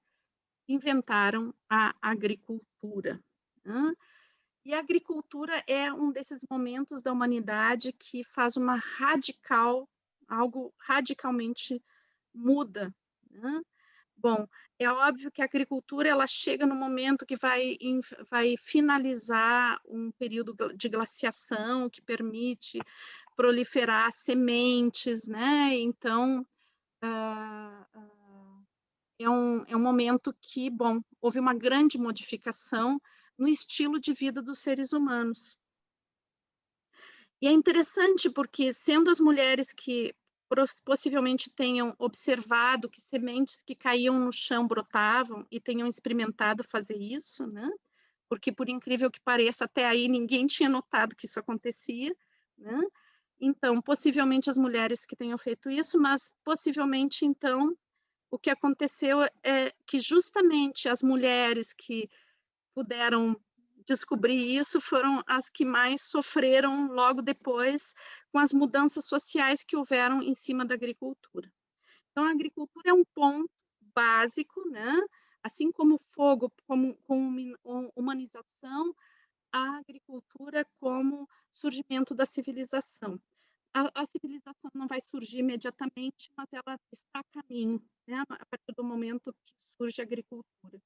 inventaram a agricultura, né? E a agricultura é um desses momentos da humanidade que faz algo radicalmente muda, né? Bom, é óbvio que a agricultura ela chega no momento que vai finalizar um período de glaciação que permite proliferar sementes, né? Então, é um momento que, bom, houve uma grande modificação no estilo de vida dos seres humanos. E é interessante porque, sendo as mulheres que possivelmente tenham observado que sementes que caíam no chão brotavam e tenham experimentado fazer isso, né? Porque, por incrível que pareça, até aí ninguém tinha notado que isso acontecia, né? Então, possivelmente as mulheres que tenham feito isso, mas possivelmente, então, o que aconteceu é que justamente as mulheres que puderam descobrir isso foram as que mais sofreram logo depois com as mudanças sociais que houveram em cima da agricultura. Então, a agricultura é um ponto básico, né? Assim como o fogo, como humanização, a agricultura como surgimento da civilização. A civilização não vai surgir imediatamente, mas ela está a caminho, né? A partir do momento que surge a agricultura.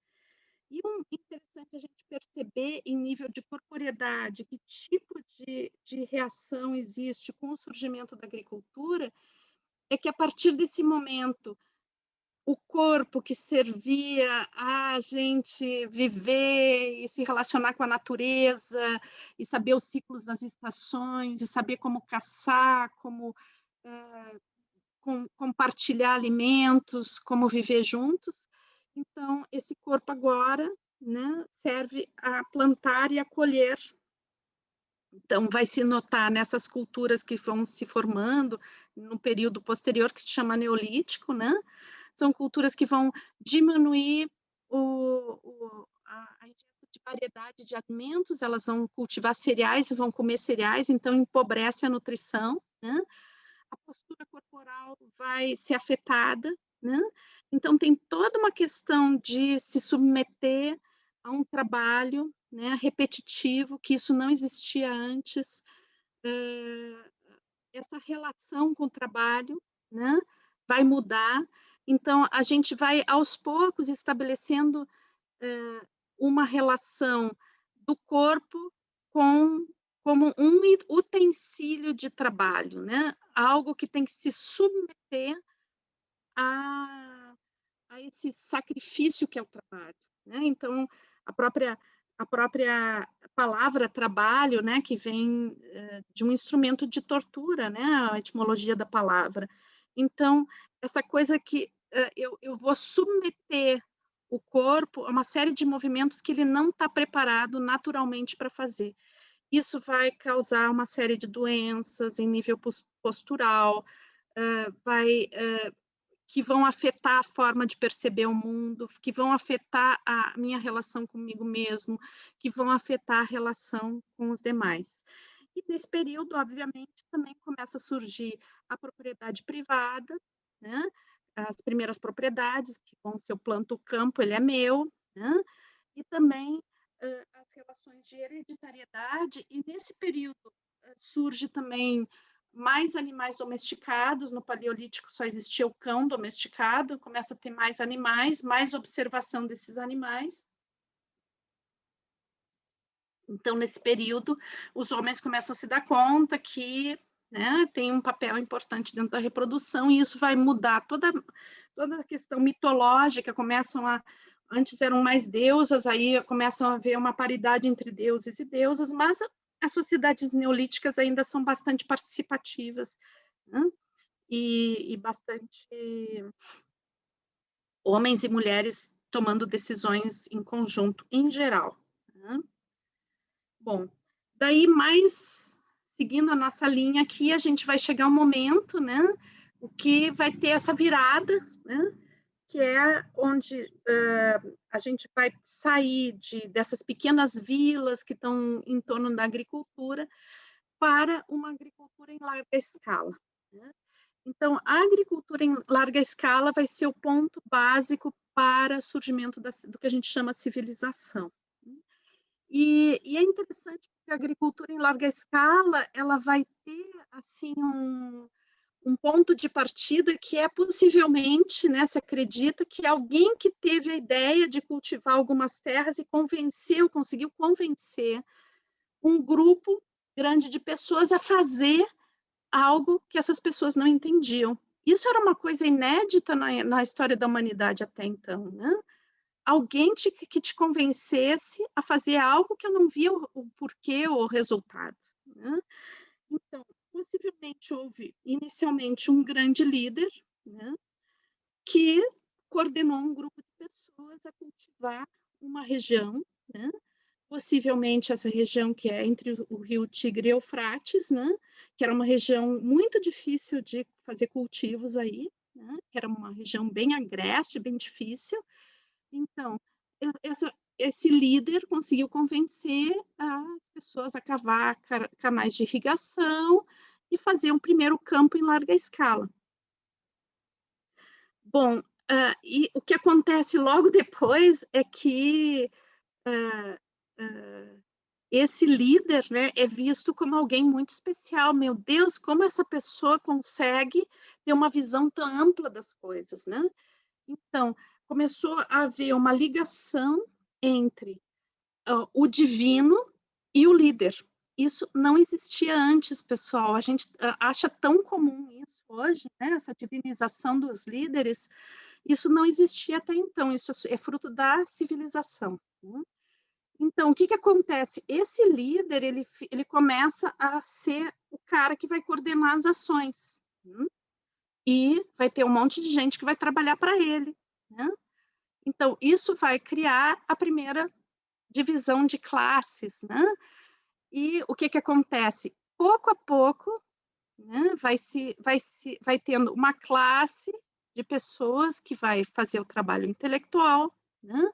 E interessante a gente perceber, em nível de corporeidade, que tipo de reação existe com o surgimento da agricultura, é que a partir desse momento, o corpo que servia a gente viver e se relacionar com a natureza, e saber os ciclos das estações, e saber como caçar, como compartilhar alimentos, como viver juntos. Então, esse corpo agora, né, serve a plantar e a colher. Então, vai se notar nessas culturas que vão se formando no período posterior, que se chama Neolítico, né? São culturas que vão diminuir a ingesta de variedade de alimentos, elas vão cultivar cereais, vão comer cereais, então empobrece a nutrição, né? A postura corporal vai ser afetada, né? Então, tem toda uma questão de se submeter a um trabalho, né, repetitivo, que isso não existia antes, essa relação com o trabalho, né, vai mudar. Então, a gente vai, aos poucos, estabelecendo uma relação do corpo como um utensílio de trabalho, né? Algo que tem que se submeter a esse sacrifício que é o trabalho, né? Então, a própria palavra trabalho, né, que vem de um instrumento de tortura, né, a etimologia da palavra. Então, essa coisa que eu vou submeter o corpo a uma série de movimentos que ele não está preparado naturalmente para fazer. Isso vai causar uma série de doenças em nível postural, que vão afetar a forma de perceber o mundo, que vão afetar a minha relação comigo mesmo, que vão afetar a relação com os demais. E nesse período, obviamente, também começa a surgir a propriedade privada, né? As primeiras propriedades, que vão ser: eu planto o campo, ele é meu, né? E também as relações de hereditariedade, e nesse período surge também mais animais domesticados. No Paleolítico só existia o cão domesticado, começa a ter mais animais, mais observação desses animais. Então, nesse período, os homens começam a se dar conta que, né, tem um papel importante dentro da reprodução, e isso vai mudar toda a questão mitológica. Antes eram mais deusas, aí começam a haver uma paridade entre deuses e deusas, mas as sociedades neolíticas ainda são bastante participativas, né? E bastante homens e mulheres tomando decisões em conjunto, em geral, né? Bom, daí, mais seguindo a nossa linha aqui, a gente vai chegar um momento, né, o que vai ter essa virada, né, que é onde a gente vai sair dessas pequenas vilas que estão em torno da agricultura para uma agricultura em larga escala, né? Então, a agricultura em larga escala vai ser o ponto básico para o surgimento do que a gente chama de civilização. E é interessante porque a agricultura em larga escala, ela vai ter, assim, um ponto de partida que é possivelmente, né, se acredita que alguém que teve a ideia de cultivar algumas terras e conseguiu convencer um grupo grande de pessoas a fazer algo que essas pessoas não entendiam. Isso era uma coisa inédita na história da humanidade até então, né? alguém que te convencesse a fazer algo que eu não via o porquê ou o resultado, né? Então, possivelmente houve inicialmente um grande líder, né, que coordenou um grupo de pessoas a cultivar uma região, né? Possivelmente essa região que é entre o rio Tigre e Eufrates, né? Que era uma região muito difícil de fazer cultivos aí, né? Que era uma região bem agreste, bem difícil. Então, esse líder conseguiu convencer as pessoas a cavar canais de irrigação e fazer um primeiro campo em larga escala. Bom, e o que acontece logo depois é que esse líder, né, é visto como alguém muito especial. Meu Deus, como essa pessoa consegue ter uma visão tão ampla das coisas, né? Então, começou a haver uma ligação entre o divino e o líder. Isso não existia antes, pessoal. A gente acha tão comum isso hoje, né? Essa divinização dos líderes. Isso não existia até então. Isso é fruto da civilização, né? Então, o que acontece? Esse líder, ele começa a ser o cara que vai coordenar as ações, né? E vai ter um monte de gente que vai trabalhar para ele, né? Então, isso vai criar a primeira divisão de classes, né? E o que acontece? Pouco a pouco, né, vai tendo uma classe de pessoas que vai fazer o trabalho intelectual, né?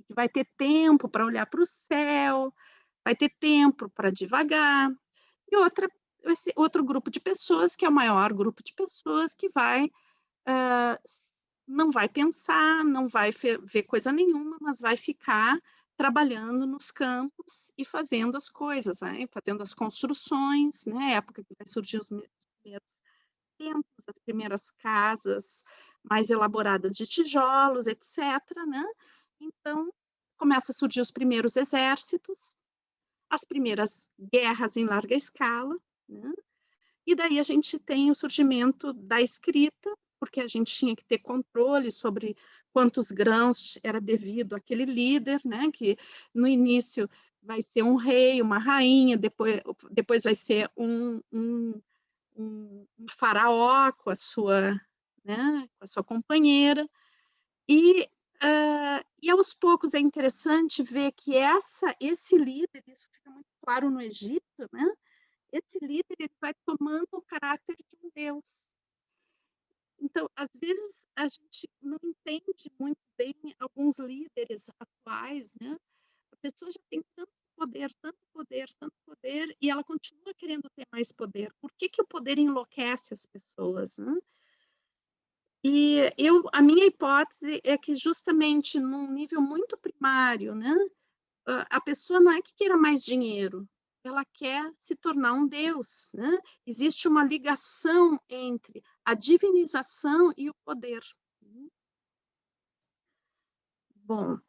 Que vai ter tempo para olhar para o céu, vai ter tempo para divagar, e esse outro grupo de pessoas, que é o maior grupo de pessoas, que não vai pensar, não vai ver coisa nenhuma, mas vai ficar trabalhando nos campos e fazendo as coisas, né? Fazendo as construções, né? Época que vai surgir os primeiros templos, as primeiras casas mais elaboradas de tijolos, etc., né? Então, começa a surgir os primeiros exércitos, as primeiras guerras em larga escala, né? E daí a gente tem o surgimento da escrita, porque a gente tinha que ter controle sobre quantos grãos era devido àquele líder, né? Que no início vai ser um rei, uma rainha, depois vai ser um faraó com a sua, né, com a sua companheira. E aos poucos é interessante ver que esse líder, isso fica muito claro no Egito, né? Esse líder ele vai tomando o caráter de um deus. Então, às vezes, a gente não entende muito bem alguns líderes atuais, né? A pessoa já tem tanto poder, tanto poder, tanto poder, e ela continua querendo ter mais poder. Por que o poder enlouquece as pessoas, né? E a minha hipótese é que justamente num nível muito primário, né? A pessoa não é que queira mais dinheiro, ela quer se tornar um deus, né? Existe uma ligação entre a divinização e o poder. Bom,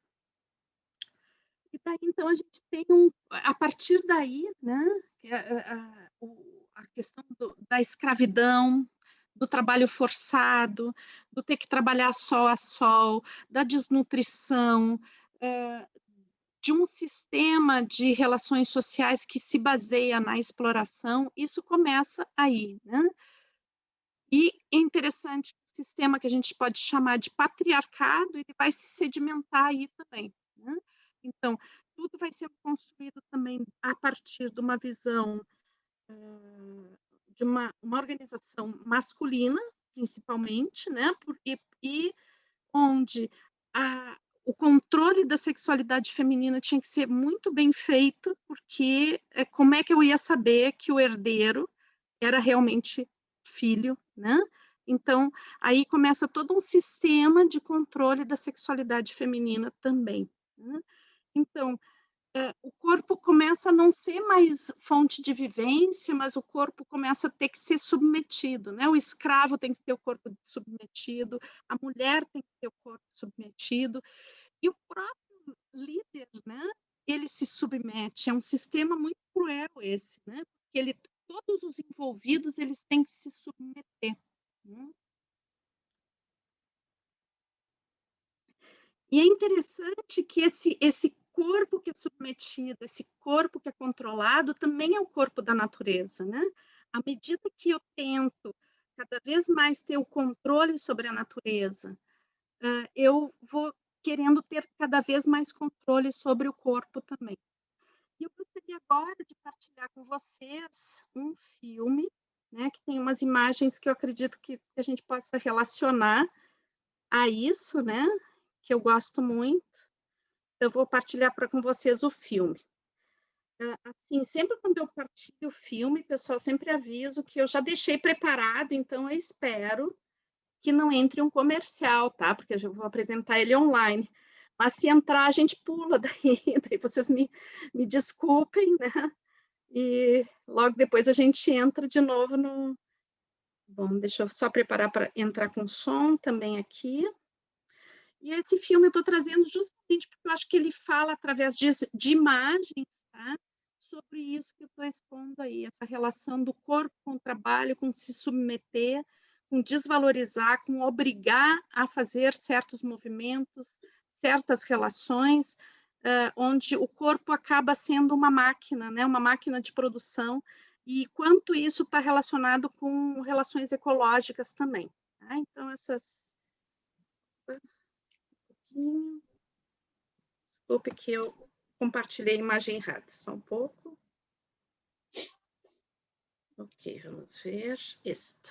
e daí então a gente tem a partir daí, né? A questão da escravidão, do trabalho forçado, do ter que trabalhar sol a sol, da desnutrição, de um sistema de relações sociais que se baseia na exploração, isso começa aí, né? E é interessante que o sistema que a gente pode chamar de patriarcado, ele vai se sedimentar aí também, né? Então, tudo vai sendo construído também a partir de uma visão de uma organização masculina, principalmente, né? E onde o controle da sexualidade feminina tinha que ser muito bem feito, porque como é que eu ia saber que o herdeiro era realmente filho, né? Então, aí começa todo um sistema de controle da sexualidade feminina também, né? Então, o corpo começa a não ser mais fonte de vivência, mas o corpo começa a ter que ser submetido, né? O escravo tem que ter o corpo submetido, a mulher tem que ter o corpo submetido, e o próprio líder, né? Ele se submete. É um sistema muito cruel esse, né? Porque todos os envolvidos eles têm que se submeter, né? E é interessante que esse corpo que é submetido, esse corpo que é controlado, também é o corpo da natureza, né? À medida que eu tento cada vez mais ter o controle sobre a natureza, eu vou querendo ter cada vez mais controle sobre o corpo também. E eu gostaria agora de partilhar com vocês um filme, né, que tem umas imagens que eu acredito que a gente possa relacionar a isso, né, que eu gosto muito. Eu vou partilhar com vocês o filme. Assim, sempre quando eu partilho o filme, pessoal, sempre aviso que eu já deixei preparado, então eu espero que não entre um comercial, tá? Porque eu já vou apresentar ele online. Mas se entrar, a gente pula daí vocês me desculpem, né? E logo depois a gente entra de novo no... Bom, deixa eu só preparar para entrar com som também aqui. E esse filme eu estou trazendo justamente porque eu acho que ele fala através de imagens, tá? Sobre isso que eu estou expondo aí, essa relação do corpo com o trabalho, com se submeter, com desvalorizar, com obrigar a fazer certos movimentos, certas relações, onde o corpo acaba sendo uma máquina, né? Uma máquina de produção, e quanto isso está relacionado com relações ecológicas também. Tá? Então, essas... Desculpe que eu compartilhei a imagem errada, só um pouco. Ok, vamos ver este.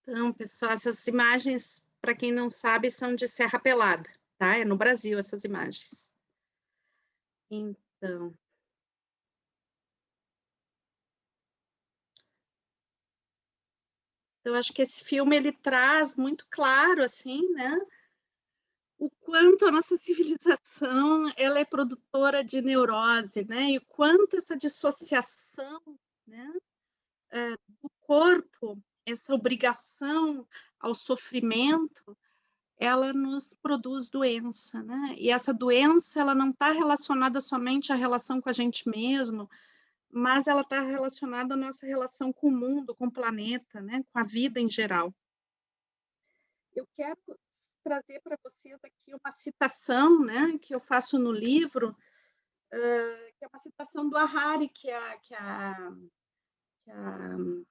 Então, pessoal, essas imagens, para quem não sabe, são de Serra Pelada, tá? É no Brasil essas imagens. Então, eu acho que esse filme ele traz muito claro, assim, né? o quanto a nossa civilização ela é produtora de neurose, né? E o quanto essa dissociação, né, do corpo, essa obrigação ao sofrimento, ela nos produz doença, né? E essa doença ela não está relacionada somente à relação com a gente mesmo, mas ela está relacionada à nossa relação com o mundo, com o planeta, né? Com a vida em geral. Eu quero trazer para vocês aqui uma citação, né, que eu faço no livro, que é uma citação do Harari, que a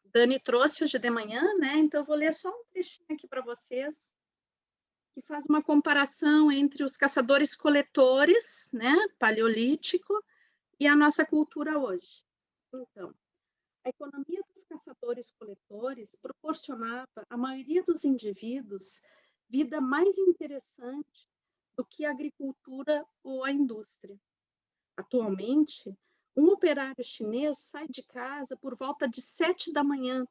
Dani trouxe hoje de manhã, né? Então eu vou ler só um trechinho aqui para vocês, que faz uma comparação entre os caçadores-coletores, né, paleolítico, e a nossa cultura hoje. Então, a economia dos caçadores-coletores proporcionava à maioria dos indivíduos vida mais interessante do que a agricultura ou a indústria. Atualmente, um operário chinês sai de casa por volta de 7 da manhã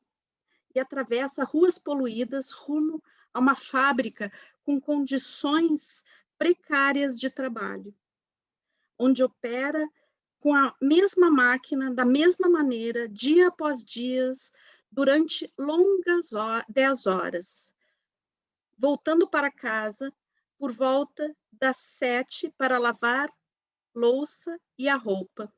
e atravessa ruas poluídas rumo a uma fábrica com condições precárias de trabalho, onde opera com a mesma máquina, da mesma maneira, dia após dia, durante longas 10 horas, voltando para casa por volta das 7 para lavar louça e a roupa.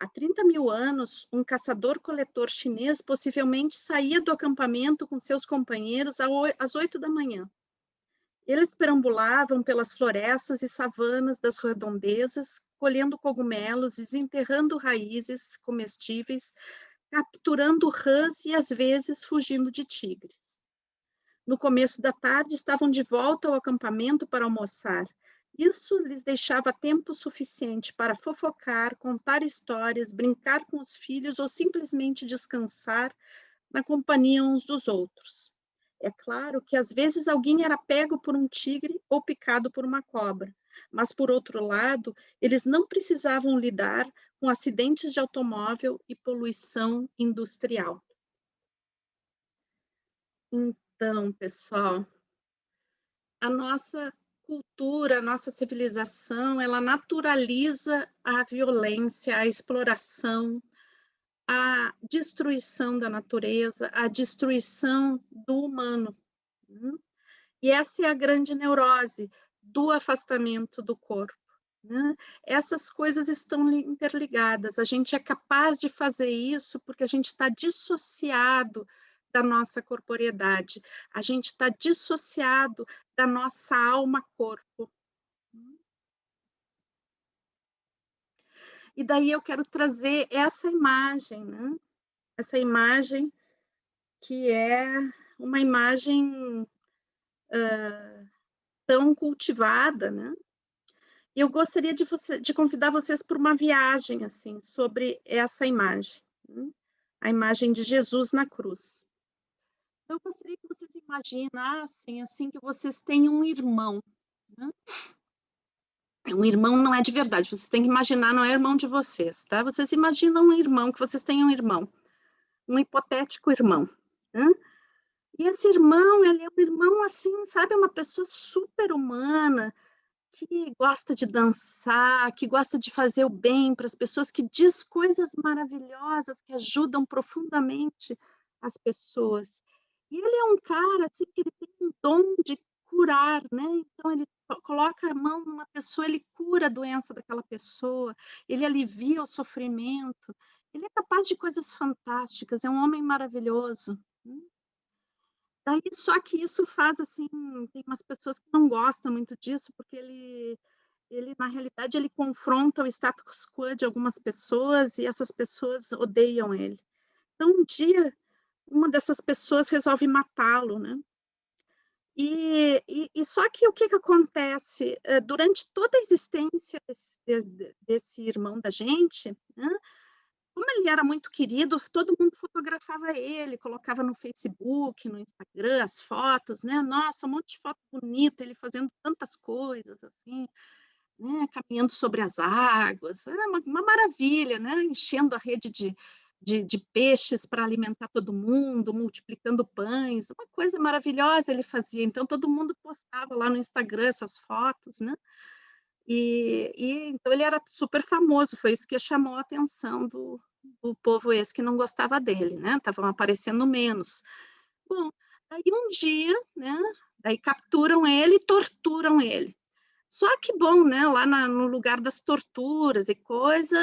Há 30 mil anos, um caçador-coletor chinês possivelmente saía do acampamento com seus companheiros às 8 da manhã. Eles perambulavam pelas florestas e savanas das redondezas, colhendo cogumelos, desenterrando raízes comestíveis, capturando rãs e, às vezes, fugindo de tigres. No começo da tarde, estavam de volta ao acampamento para almoçar. Isso lhes deixava tempo suficiente para fofocar, contar histórias, brincar com os filhos ou simplesmente descansar na companhia uns dos outros. É claro que às vezes alguém era pego por um tigre ou picado por uma cobra, mas por outro lado, eles não precisavam lidar com acidentes de automóvel e poluição industrial. Então, pessoal, a nossa cultura, a nossa civilização, ela naturaliza a violência, a exploração, a destruição da natureza, a destruição do humano. E essa é a grande neurose do afastamento do corpo, né? Essas coisas estão interligadas. A gente é capaz de fazer isso porque a gente está dissociado da nossa corporeidade, a gente está dissociado da nossa alma-corpo. E daí eu quero trazer essa imagem, né? Essa imagem que é uma imagem tão cultivada, né? E eu gostaria de convidar vocês para uma viagem assim sobre essa imagem, né? A imagem de Jesus na cruz. Então, eu gostaria que vocês imaginassem assim que vocês têm um irmão, né? Um irmão não é de verdade, vocês têm que imaginar, não é irmão de vocês, tá? Vocês imaginam um irmão, que vocês têm um irmão, um hipotético irmão, né? E esse irmão, ele é um irmão assim, sabe, uma pessoa super humana, que gosta de dançar, que gosta de fazer o bem para as pessoas, que diz coisas maravilhosas, que ajudam profundamente as pessoas. E ele é um cara assim, que ele tem um dom de curar, né? Então ele coloca a mão numa pessoa, ele cura a doença daquela pessoa, ele alivia o sofrimento, ele é capaz de coisas fantásticas, é um homem maravilhoso. Daí, só que isso faz assim, tem umas pessoas que não gostam muito disso, porque ele na realidade, ele confronta o status quo de algumas pessoas e essas pessoas odeiam ele. Então, um dia, uma dessas pessoas resolve matá-lo, né? E só que o que acontece? Durante toda a existência desse irmão da gente, né? Como ele era muito querido, todo mundo fotografava ele, colocava no Facebook, no Instagram, as fotos, né? Nossa, um monte de foto bonita, ele fazendo tantas coisas, assim, né? Caminhando sobre as águas, era uma maravilha, né? Enchendo a rede de de peixes para alimentar todo mundo, multiplicando pães, uma coisa maravilhosa ele fazia. Então, todo mundo postava lá no Instagram essas fotos, né? Então ele era super famoso, foi isso que chamou a atenção do povo esse que não gostava dele, né? Estavam aparecendo menos. Bom, aí um dia, né? Daí capturam ele e torturam ele. Só que, bom, né? Lá no lugar das torturas e coisa,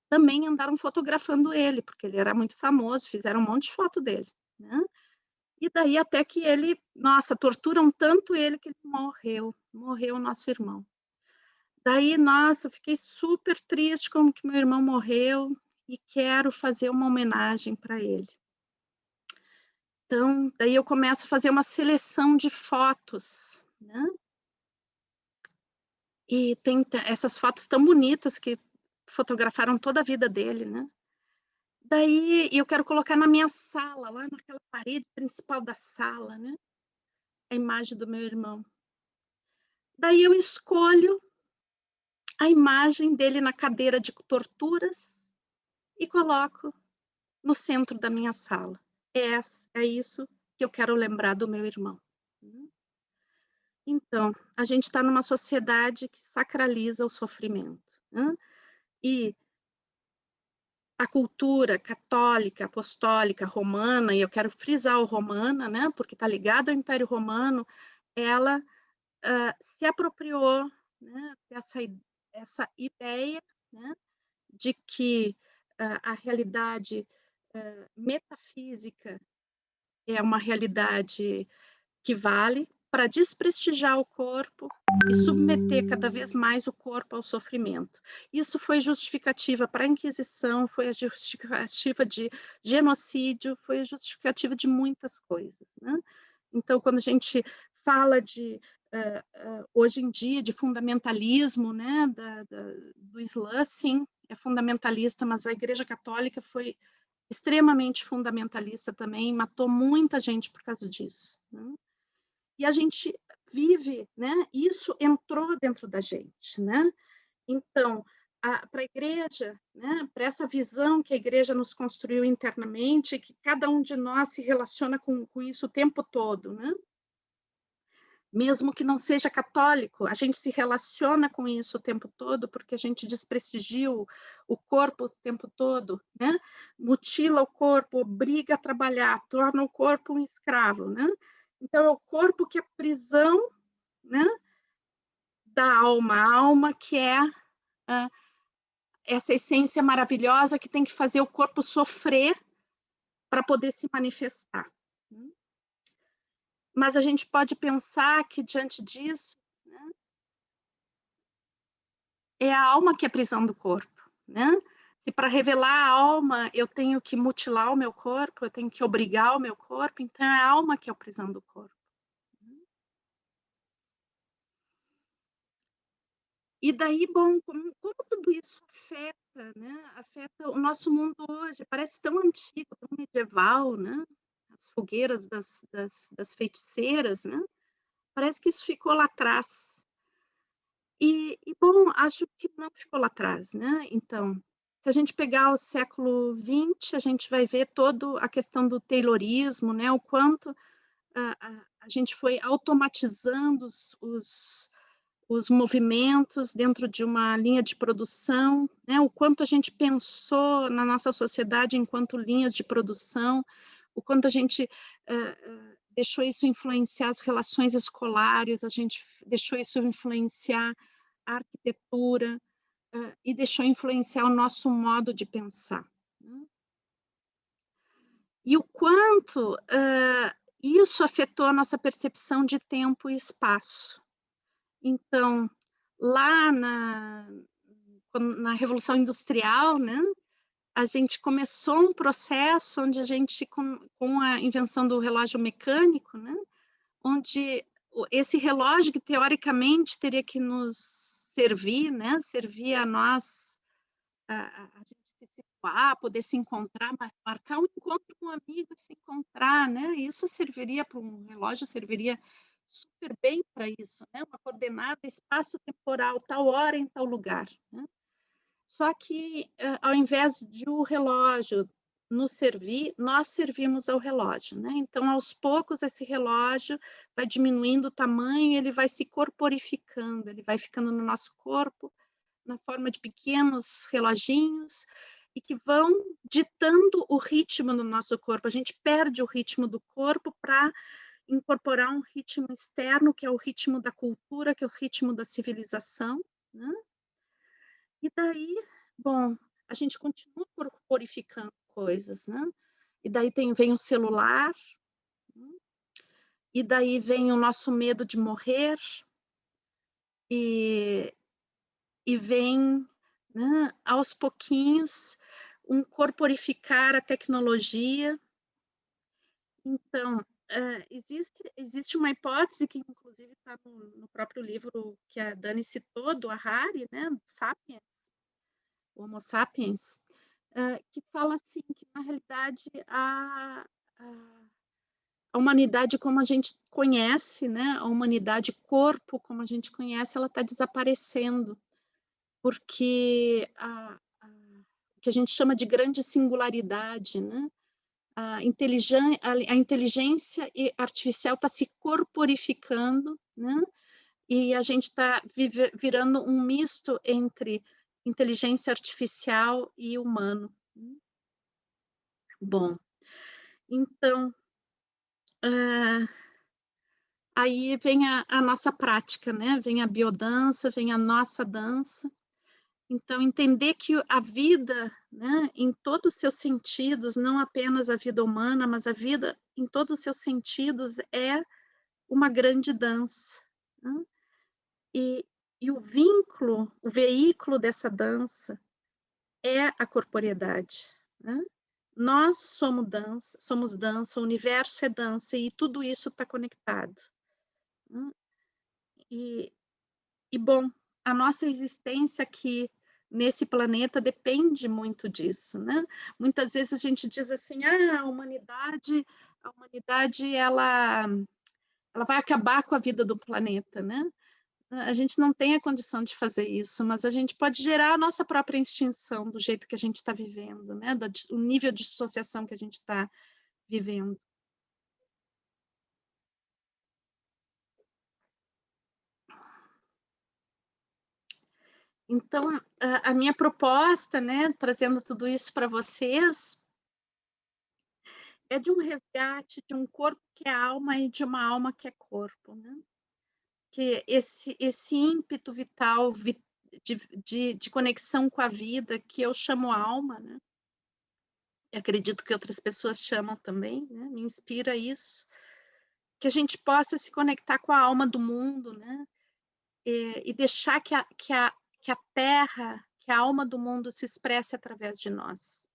também andaram fotografando ele, porque ele era muito famoso, fizeram um monte de foto dele, né? E daí até que ele, nossa, torturam tanto ele que ele morreu o nosso irmão. Daí, nossa, eu fiquei super triste como que meu irmão morreu e quero fazer uma homenagem para ele. Então, daí eu começo a fazer uma seleção de fotos, né? E tem essas fotos tão bonitas que fotografaram toda a vida dele, né? Daí eu quero colocar na minha sala, lá naquela parede principal da sala, né? A imagem do meu irmão. Daí eu escolho a imagem dele na cadeira de torturas e coloco no centro da minha sala. É isso que eu quero lembrar do meu irmão. Então, a gente está numa sociedade que sacraliza o sofrimento, né? E a cultura católica, apostólica, romana, e eu quero frisar o romana, né? Porque está ligado ao Império Romano, ela se apropriou, né, essa ideia, né, de que a realidade metafísica é uma realidade que vale para desprestigiar o corpo e submeter cada vez mais o corpo ao sofrimento. Isso foi justificativa para a Inquisição, foi a justificativa de genocídio, foi a justificativa de muitas coisas, né? Então, quando a gente fala de hoje em dia de fundamentalismo, né, do Islã, sim, é fundamentalista, mas a Igreja Católica foi extremamente fundamentalista também, matou muita gente por causa disso, né? E a gente vive, né? Isso entrou dentro da gente, né? Então, para a igreja, né? Para essa visão que a igreja nos construiu internamente, que cada um de nós se relaciona com isso o tempo todo, né? Mesmo que não seja católico, a gente se relaciona com isso o tempo todo, porque a gente desprestigia o corpo o tempo todo, né? Mutila o corpo, obriga a trabalhar, torna o corpo um escravo, né? Então, é o corpo que é prisão, né, da alma, a alma que é essa essência maravilhosa que tem que fazer o corpo sofrer para poder se manifestar. Mas a gente pode pensar que, diante disso, né, é a alma que é a prisão do corpo, né? Se para revelar a alma eu tenho que mutilar o meu corpo, eu tenho que obrigar o meu corpo, então é a alma que é a prisão do corpo. E daí, bom, como tudo isso afeta, né? Afeta o nosso mundo hoje, parece tão antigo, tão medieval, né? As fogueiras das feiticeiras, né? Parece que isso ficou lá atrás. Bom, acho que não ficou lá atrás, né? Então, se a gente pegar o século XX, a gente vai ver toda a questão do taylorismo, né? O quanto a gente foi automatizando os movimentos dentro de uma linha de produção, né? O quanto a gente pensou na nossa sociedade enquanto linhas de produção, o quanto a gente deixou isso influenciar as relações escolares, a gente deixou isso influenciar a arquitetura e deixou influenciar o nosso modo de pensar. Né? E o quanto isso afetou a nossa percepção de tempo e espaço. Então, lá na Revolução Industrial, né, a gente começou um processo onde a gente, com a invenção do relógio mecânico, né, onde esse relógio que teoricamente teria que nos servir, né, servir a nós, a gente se situar, poder se encontrar, marcar um encontro com um amigo e se encontrar, né, isso serviria para um relógio, serviria super bem para isso, né? Uma coordenada espaço-temporal, tal hora em tal lugar. Né? Só que, ao invés de o relógio nos servir, nós servimos ao relógio, né? Então, aos poucos, esse relógio vai diminuindo o tamanho, ele vai se corporificando, ele vai ficando no nosso corpo, na forma de pequenos reloginhos, e que vão ditando o ritmo do nosso corpo. A gente perde o ritmo do corpo para incorporar um ritmo externo, que é o ritmo da cultura, que é o ritmo da civilização, né? E daí, bom, a gente continua corporificando coisas, né? E daí vem o celular, né? E daí vem o nosso medo de morrer, e vem, né, aos pouquinhos, um corporificar a tecnologia. Então, existe uma hipótese que, inclusive, está no próprio livro que a Dani citou, do Harari, né, do Sapiens, o Homo Sapiens, que fala assim, que, na realidade, a humanidade como a gente conhece, né, a humanidade corpo como a gente conhece, ela está desaparecendo, porque o que a gente chama de grande singularidade, né? A inteligência artificial está se corporificando, né? E a gente está virando um misto entre inteligência artificial e humano. Bom, então, aí vem a nossa prática, né? Vem a biodança, vem a nossa dança. Então, entender que a vida, né, em todos os seus sentidos, não apenas a vida humana, mas a vida em todos os seus sentidos é uma grande dança, né? E o vínculo, o veículo dessa dança é a corporeidade, né? Nós somos dança, o universo é dança, e tudo isso está conectado, né? Bom, a nossa existência aqui nesse planeta depende muito disso, né? Muitas vezes a gente diz assim, a humanidade ela vai acabar com a vida do planeta, né? A gente não tem a condição de fazer isso, mas a gente pode gerar a nossa própria extinção do jeito que a gente está vivendo, né? O nível de dissociação que a gente está vivendo. Então, a minha proposta, né, trazendo tudo isso para vocês, é de um resgate de um corpo que é alma e de uma alma que é corpo, né? Que esse ímpeto vital de conexão com a vida, que eu chamo alma, né? E acredito que outras pessoas chamam também, né? Me inspira isso. Que a gente possa se conectar com a alma do mundo, né? E deixar que a terra, que a alma do mundo se expresse através de nós.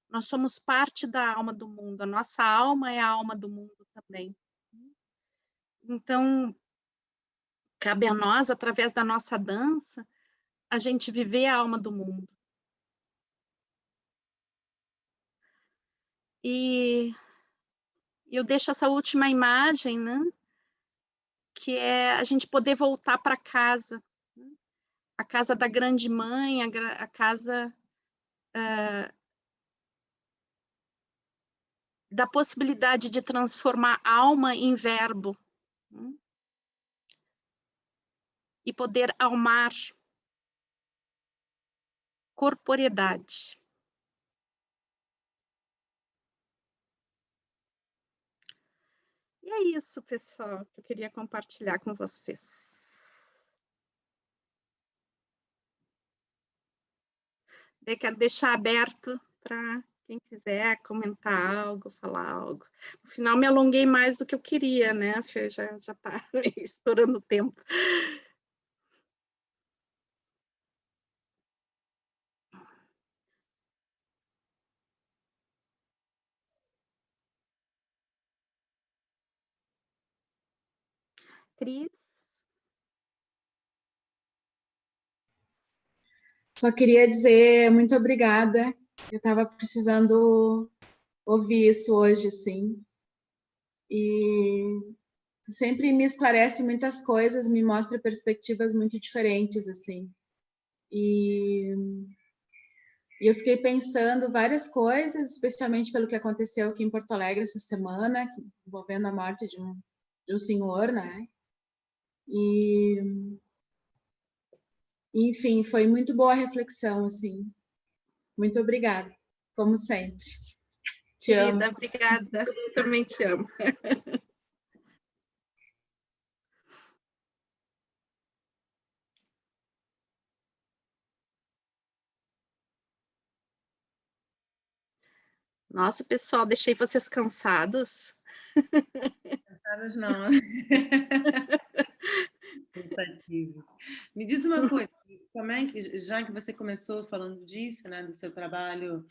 Nós somos parte da alma do mundo, a nossa alma é a alma do mundo também. Então, cabe a nós, através da nossa dança, a gente viver a alma do mundo. E eu deixo essa última imagem, né? Que é a gente poder voltar para casa, né? A casa da grande mãe, a casa da possibilidade de transformar alma em verbo, né? E poder almar corporeidade. E é isso, pessoal, que eu queria compartilhar com vocês. Eu quero deixar aberto para quem quiser comentar algo, falar algo. No final, me alonguei mais do que eu queria, né, Fê? Já está estourando o tempo. Cris?
Só queria dizer muito obrigada. Eu estava precisando ouvir isso hoje, sim. E sempre me esclarece muitas coisas, me mostra perspectivas muito diferentes, assim. E E eu fiquei pensando várias coisas, especialmente pelo que aconteceu aqui em Porto Alegre essa semana, envolvendo a morte de um senhor, né? E, enfim, foi muito boa a reflexão, assim. Muito obrigada, como sempre. Te amo.
Querida, obrigada. Também te amo. Nossa, pessoal, deixei vocês cansados.
Cansadas não. Pensativos. Me diz uma coisa, como é que, já que você começou falando disso, né, do seu trabalho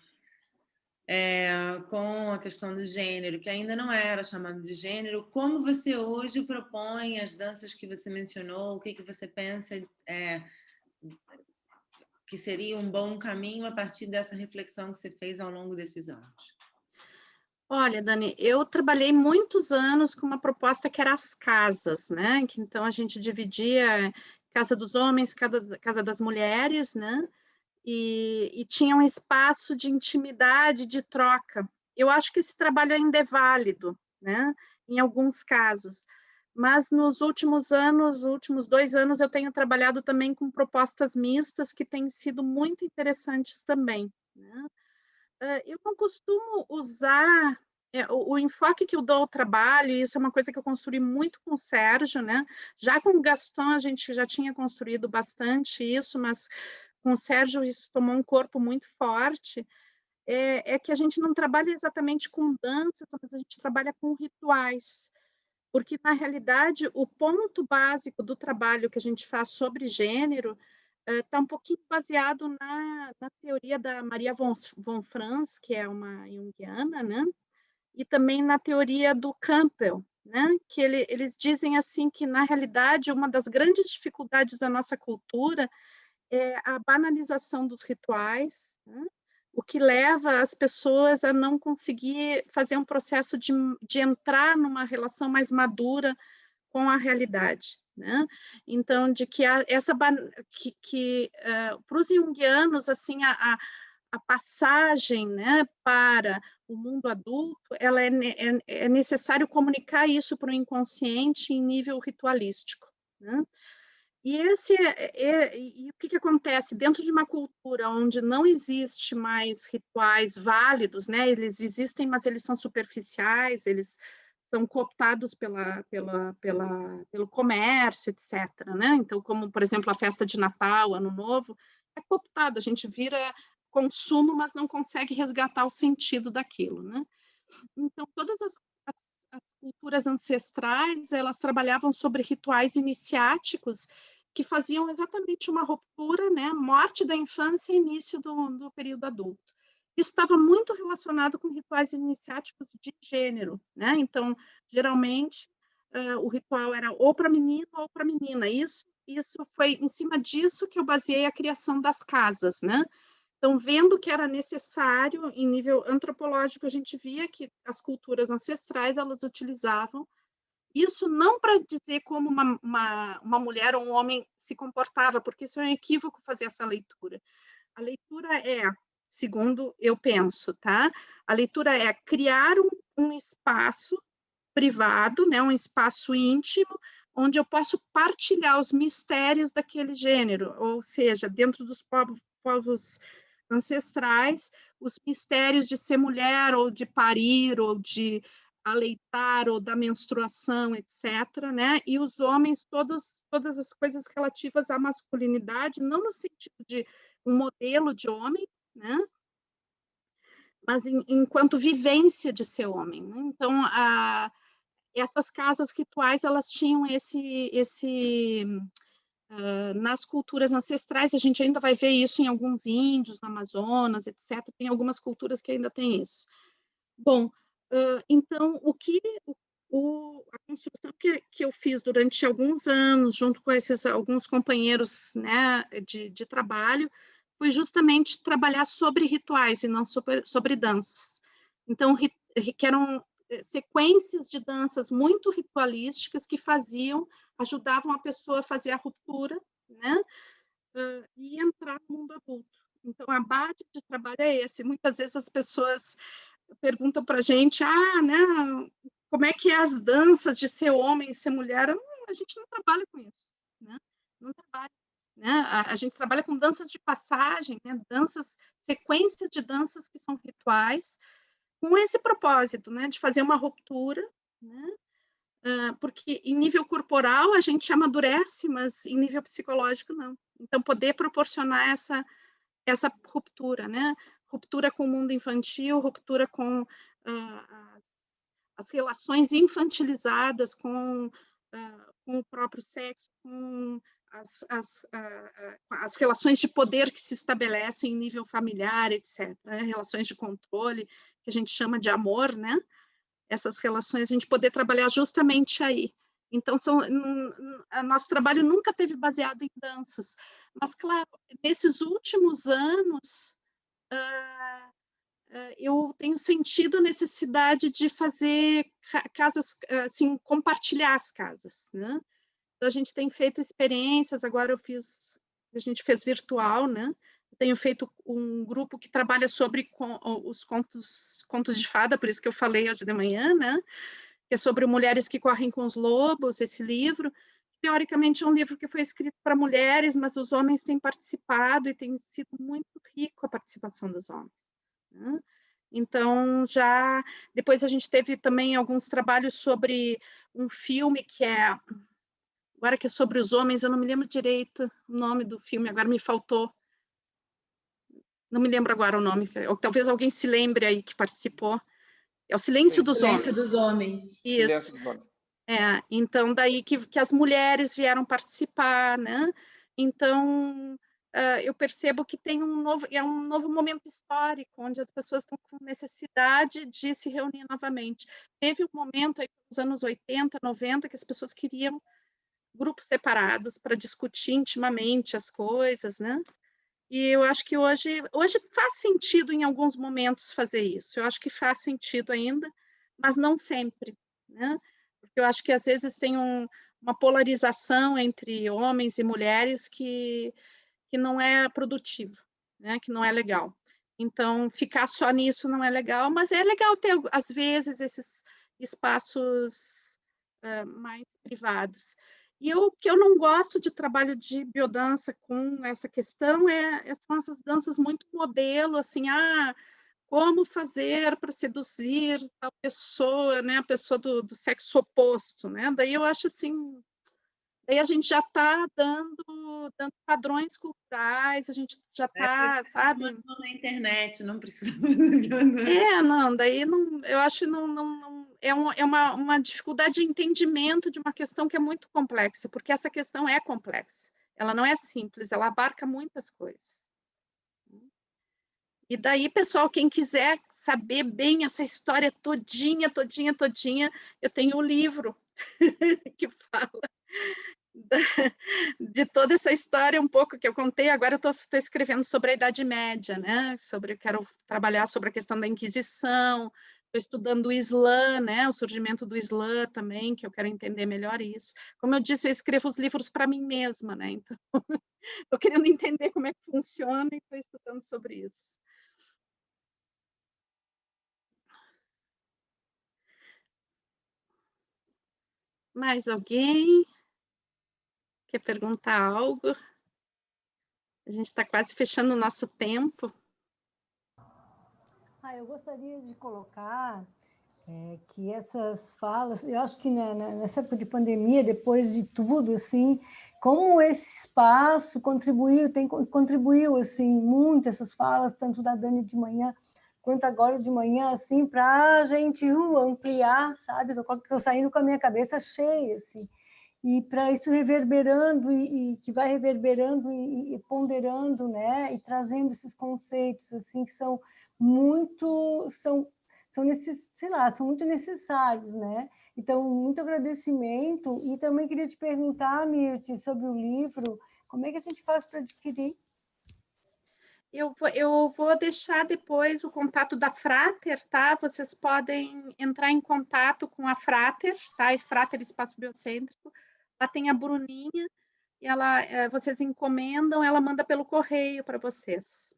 com a questão do gênero, que ainda não era chamado de gênero, como você hoje propõe as danças que você mencionou, o que você pensa que seria um bom caminho a partir dessa reflexão que você fez ao longo desses anos?
Olha, Dani, eu trabalhei muitos anos com uma proposta que era as casas, né? Que então a gente dividia casa dos homens, casa das mulheres, né? E tinha um espaço de intimidade, de troca. Eu acho que esse trabalho ainda é válido, né? Em alguns casos. Mas nos últimos anos, últimos 2 anos, eu tenho trabalhado também com propostas mistas que têm sido muito interessantes também, né? Eu não costumo usar o enfoque que eu dou ao trabalho, e isso é uma coisa que eu construí muito com o Sérgio, né? Já com o Gaston a gente já tinha construído bastante isso, mas com o Sérgio isso tomou um corpo muito forte, é que a gente não trabalha exatamente com danças, mas a gente trabalha com rituais, porque na realidade o ponto básico do trabalho que a gente faz sobre gênero está um pouquinho baseado na teoria da Maria von Franz, que é uma junguiana, né? E também na teoria do Campbell, né? Que eles dizem assim que, na realidade, uma das grandes dificuldades da nossa cultura é a banalização dos rituais, né? O que leva as pessoas a não conseguir fazer um processo de entrar numa relação mais madura com a realidade, né? Então, de que para os junguianos, assim, a passagem, né, para o mundo adulto, ela é necessário comunicar isso para o inconsciente em nível ritualístico, né? E o que acontece dentro de uma cultura onde não existe mais rituais válidos, né? Eles existem, mas eles são superficiais, eles são cooptados pelo comércio, etc., né? Então, como, por exemplo, a festa de Natal, Ano Novo, é cooptado, a gente vira consumo, mas não consegue resgatar o sentido daquilo, né? Então, todas as culturas ancestrais, elas trabalhavam sobre rituais iniciáticos que faziam exatamente uma ruptura, né? Morte da infância e início do período adulto. Isso estava muito relacionado com rituais iniciáticos de gênero, né? Então, geralmente, o ritual era ou para menino ou para menina. Isso foi em cima disso que eu baseei a criação das casas, né? Então, vendo que era necessário, em nível antropológico, a gente via que as culturas ancestrais, elas utilizavam isso não para dizer como uma mulher ou um homem se comportava, porque isso é um equívoco fazer essa leitura. A leitura é, segundo eu penso, tá? A leitura é criar um espaço privado, né? Um espaço íntimo, onde eu posso partilhar os mistérios daquele gênero, ou seja, dentro dos povos ancestrais, os mistérios de ser mulher, ou de parir, ou de aleitar, ou da menstruação, etc., né? E os homens, todas as coisas relativas à masculinidade, não no sentido de um modelo de homem, né? Mas enquanto vivência de ser homem, né? Então, essas casas rituais, elas tinham nas culturas ancestrais, a gente ainda vai ver isso em alguns índios, no Amazonas, etc. Tem algumas culturas que ainda têm isso. Bom, então, a construção que eu fiz durante alguns anos, junto com alguns companheiros, né, de trabalho, foi justamente trabalhar sobre rituais e não sobre danças. Então, que eram sequências de danças muito ritualísticas que ajudavam a pessoa a fazer a ruptura, né, e entrar no mundo adulto. Então, a base de trabalho é esse. Muitas vezes as pessoas perguntam para a gente, né, como é que é as danças de ser homem e ser mulher? A gente não trabalha com isso, né? Não trabalha, né? A gente trabalha com danças de passagem, né? Danças, sequências de danças que são rituais, com esse propósito, né? De fazer uma ruptura, né? Porque em nível corporal a gente amadurece, mas em nível psicológico não. Então, poder proporcionar essa ruptura, né? Ruptura com o mundo infantil, ruptura com as relações infantilizadas com o próprio sexo, com as relações de poder que se estabelecem em nível familiar, etc. Né? Relações de controle, que a gente chama de amor, né? Essas relações, a gente poder trabalhar justamente aí. Então, nosso trabalho nunca teve baseado em danças, mas, claro, nesses últimos anos, eu tenho sentido a necessidade de fazer casas, assim, compartilhar as casas, né? Então, a gente tem feito experiências, agora a gente fez virtual, né? Eu tenho feito um grupo que trabalha sobre os contos de fada, por isso que eu falei hoje de manhã, né? Que é sobre mulheres que correm com os lobos, esse livro. Teoricamente é um livro que foi escrito para mulheres, mas os homens têm participado e tem sido muito rico a participação dos homens, né? Então, depois a gente teve também alguns trabalhos sobre um filme agora que é sobre os homens, eu não me lembro direito o nome do filme, agora me faltou. Não me lembro agora o nome, ou talvez alguém se lembre aí que participou. É o Silêncio dos Homens.
Silêncio dos Homens.
Isso.
Silêncio dos Homens.
Então, daí que as mulheres vieram participar, né? Então, eu percebo que tem um novo momento histórico, onde as pessoas estão com necessidade de se reunir novamente. Teve um momento aí nos anos 80, 90, que as pessoas queriam grupos separados para discutir intimamente as coisas, né? E eu acho que hoje faz sentido em alguns momentos fazer isso. Eu acho que faz sentido ainda, mas não sempre, né? Porque eu acho que às vezes tem uma polarização entre homens e mulheres que não é produtivo, né? Que não é legal. Então, ficar só nisso não é legal, mas é legal ter, às vezes, esses espaços mais privados. E o que eu não gosto de trabalho de biodança com essa questão são essas danças muito modelo, assim, como fazer para seduzir a pessoa, né, a pessoa do sexo oposto, né? Daí eu acho assim, daí a gente já está dando padrões culturais, a gente já está, sabe?
Na internet, não precisa.
Não, daí não, eu acho não é uma dificuldade de entendimento de uma questão que é muito complexa, porque essa questão é complexa, ela não é simples, ela abarca muitas coisas. E daí, pessoal, quem quiser saber bem essa história todinha, eu tenho o livro que fala de toda essa história um pouco que eu contei. Agora eu estou escrevendo sobre a Idade Média, né? Quero trabalhar sobre a questão da Inquisição, estou estudando o Islã, né? O surgimento do Islã também, que eu quero entender melhor isso. Como eu disse, eu escrevo os livros para mim mesma, né? Então, estou querendo entender como é que funciona e estou estudando sobre isso. Mais alguém quer perguntar algo? A gente está quase fechando o nosso tempo.
Eu gostaria de colocar que essas falas, eu acho que nessa época de pandemia, depois de tudo, assim, como esse espaço contribuiu assim, muito essas falas, tanto da Dani de manhã quanto agora de manhã, assim, para a gente ampliar, sabe? Estou saindo com a minha cabeça cheia, assim, e para isso reverberando e que vai reverberando e ponderando, né? E trazendo esses conceitos assim que são muito muito necessários, né? Então, muito agradecimento. E também queria te perguntar, Mirti, sobre o livro, como é que a gente faz para adquirir?
Eu vou deixar depois o contato da Frater, tá? Vocês podem entrar em contato com a Frater, tá? Frater Espaço Biocêntrico. Lá tem a Bruninha, e vocês encomendam, ela manda pelo correio para vocês.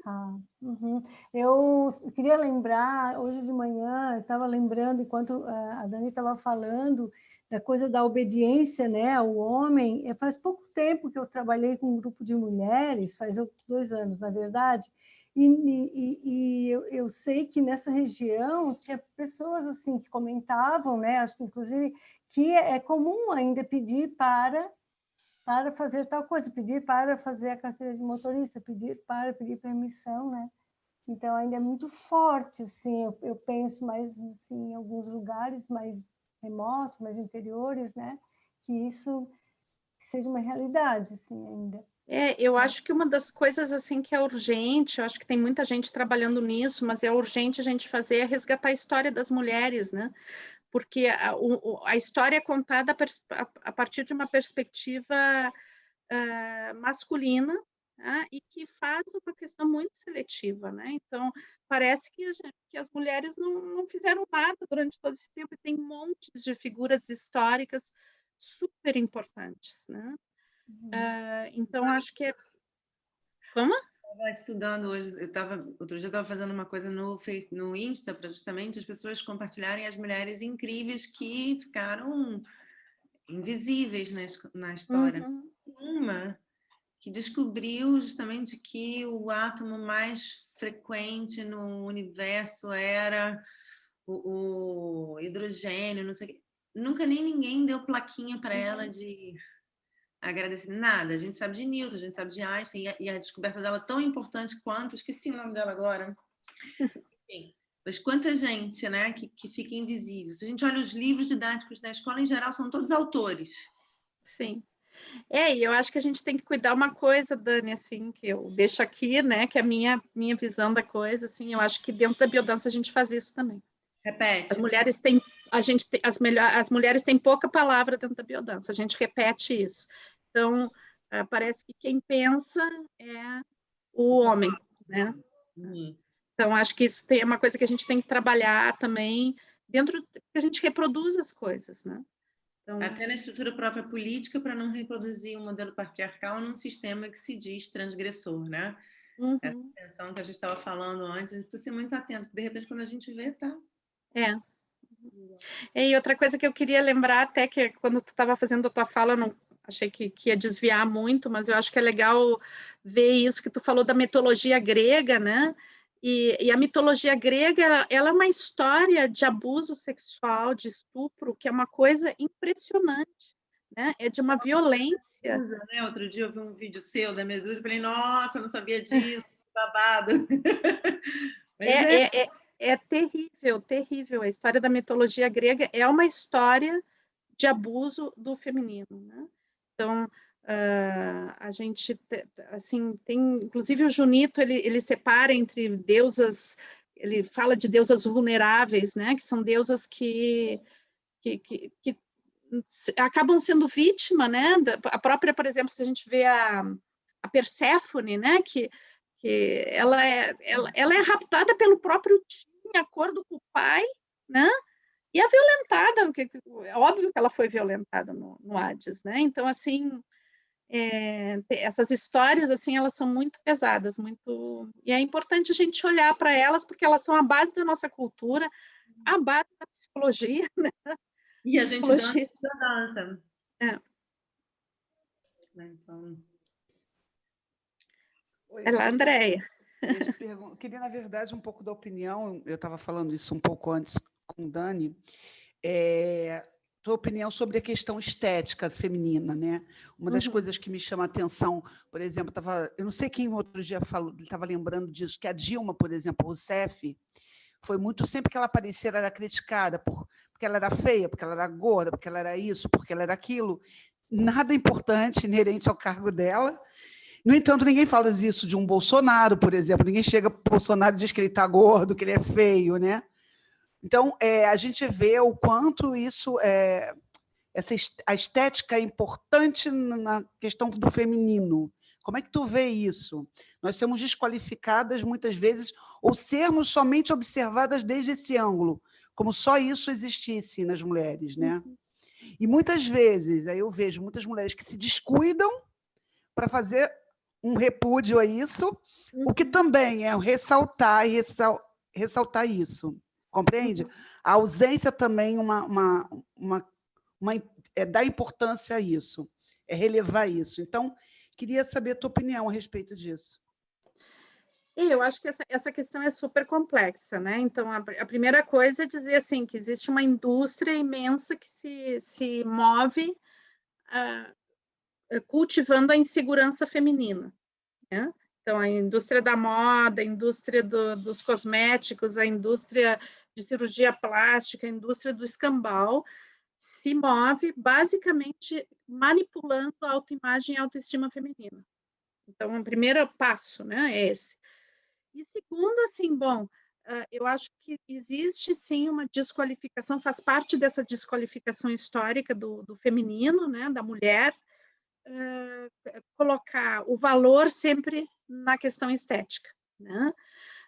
Ah, uhum. Eu queria lembrar, hoje de manhã, eu estava lembrando, enquanto a Dani estava falando, da coisa da obediência, né, ao homem. Faz pouco tempo que eu trabalhei com um grupo de mulheres, faz 2 anos, na verdade, e eu sei que nessa região tinha pessoas assim que comentavam, né, acho que inclusive que é comum ainda pedir para fazer tal coisa, pedir para fazer a carteira de motorista, pedir permissão, né? Então, ainda é muito forte, assim, eu penso mais, assim, em alguns lugares mais remotos, mais interiores, né? Que isso seja uma realidade, assim, ainda.
Eu acho que uma das coisas, assim, que é urgente, eu acho que tem muita gente trabalhando nisso, mas é urgente a gente fazer, é resgatar a história das mulheres, né? Porque a história é contada a partir de uma perspectiva masculina, né, e que faz uma questão muito seletiva, né? Então, parece que as mulheres não fizeram nada durante todo esse tempo, e tem montes de figuras históricas super importantes, né? Então, acho que é... Como?
Estava estudando hoje, outro dia eu estava fazendo uma coisa no Insta, para justamente as pessoas compartilharem as mulheres incríveis que ficaram invisíveis na história.
Uhum.
Uma que descobriu justamente que o átomo mais frequente no universo era o hidrogênio, não sei o quê. Nunca nem ninguém deu plaquinha para ela de agradecer nada. A gente sabe de Newton, a gente sabe de Einstein, e a descoberta dela tão importante quanto... Esqueci o nome dela agora. Enfim, mas quanta gente, né, que fica invisível. Se a gente olha os livros didáticos da escola, em geral, são todos autores.
Sim. E eu acho que a gente tem que cuidar uma coisa, Dani, assim, que eu deixo aqui, né, que é a minha visão da coisa, assim, eu acho que dentro da biodança a gente faz isso também.
Repete.
As mulheres têm, as mulheres têm pouca palavra dentro da biodança, a gente repete isso. Então, parece que quem pensa é o homem, né?
Uhum.
Então, acho que isso é uma coisa que a gente tem que trabalhar também, dentro que a gente reproduz as coisas, né? Então,
até na estrutura própria política, para não reproduzir um modelo patriarcal num sistema que se diz transgressor, né?
uhum.
Essa tensão que a gente estava falando antes, a gente precisa ser muito atento, porque de repente, quando a gente vê, tá...
E outra coisa que eu queria lembrar, até que quando tu estava fazendo a tua fala, eu não achei que ia desviar muito, mas eu acho que é legal ver isso que tu falou da mitologia grega, né? E a mitologia grega, ela é uma história de abuso sexual, de estupro, que é uma coisa impressionante, né? É de uma violência.
Medusa, né? Outro dia eu vi um vídeo seu da Medusa e falei, nossa, eu não sabia disso, babado. Mas
É terrível, terrível. A história da mitologia grega é uma história de abuso do feminino, né? Então, a gente, assim, tem, inclusive o Junito, ele separa entre deusas, ele fala de deusas vulneráveis, né? Que são deusas que acabam sendo vítima, né? A própria, por exemplo, se a gente vê a Perséfone, né? Que ela é raptada pelo próprio tio, em acordo com o pai, né? E é violentada, é óbvio que ela foi violentada no Hades, né? Então, assim, essas histórias, assim, elas são muito pesadas, muito... E é importante a gente olhar para elas, porque elas são a base da nossa cultura, a base da psicologia, né?
e a gente dança. Então...
Oi,
Vai lá, Andréia.
Queria, na verdade, um pouco da opinião, eu estava falando isso um pouco antes com o Dani, tua opinião sobre a questão estética feminina, né? Uma das coisas que me chama a atenção, por exemplo, eu não sei quem outro dia falou, ele estava lembrando disso, que a Dilma, por exemplo, Rousseff, foi muito, sempre que ela aparecia, ela era criticada porque ela era feia, porque ela era gorda, porque ela era isso, porque ela era aquilo. Nada importante inerente ao cargo dela. No entanto, ninguém fala isso de um Bolsonaro, por exemplo. Ninguém chega para o Bolsonaro e diz que ele está gordo, que ele é feio, né? Então, a gente vê o quanto isso a estética é importante na questão do feminino. Como é que tu vê isso? Nós somos desqualificadas muitas vezes, ou sermos somente observadas desde esse ângulo, como só isso existisse nas mulheres, né? E muitas vezes, aí eu vejo muitas mulheres que se descuidam para fazer um repúdio a isso, o que também é ressaltar e ressaltar isso, compreende? A ausência também é dar importância a isso, é relevar isso. Então, queria saber a tua opinião a respeito disso.
Eu acho que essa questão é super complexa, né? Então, a primeira coisa é dizer assim, que existe uma indústria imensa que se move cultivando a insegurança feminina, né? Então, a indústria da moda, a indústria dos cosméticos, a indústria de cirurgia plástica, a indústria do escambau, se move basicamente manipulando a autoimagem e a autoestima feminina. Então, o primeiro passo, né, é esse. E segundo, assim, bom, eu acho que existe sim uma desqualificação, faz parte dessa desqualificação histórica do feminino, né, da mulher, colocar o valor sempre na questão estética, né?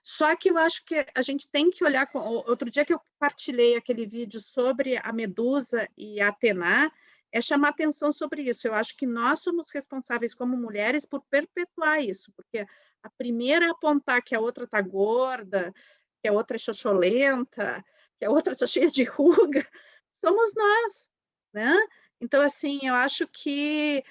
Só que eu acho que a gente tem que olhar. Outro dia que eu compartilhei aquele vídeo sobre a Medusa e a Atena, é chamar atenção sobre isso. Eu acho que nós somos responsáveis como mulheres por perpetuar isso, porque a primeira a apontar que a outra está gorda, que a outra é xoxolenta, que a outra está cheia de ruga, somos nós, né? Então, assim, eu acho que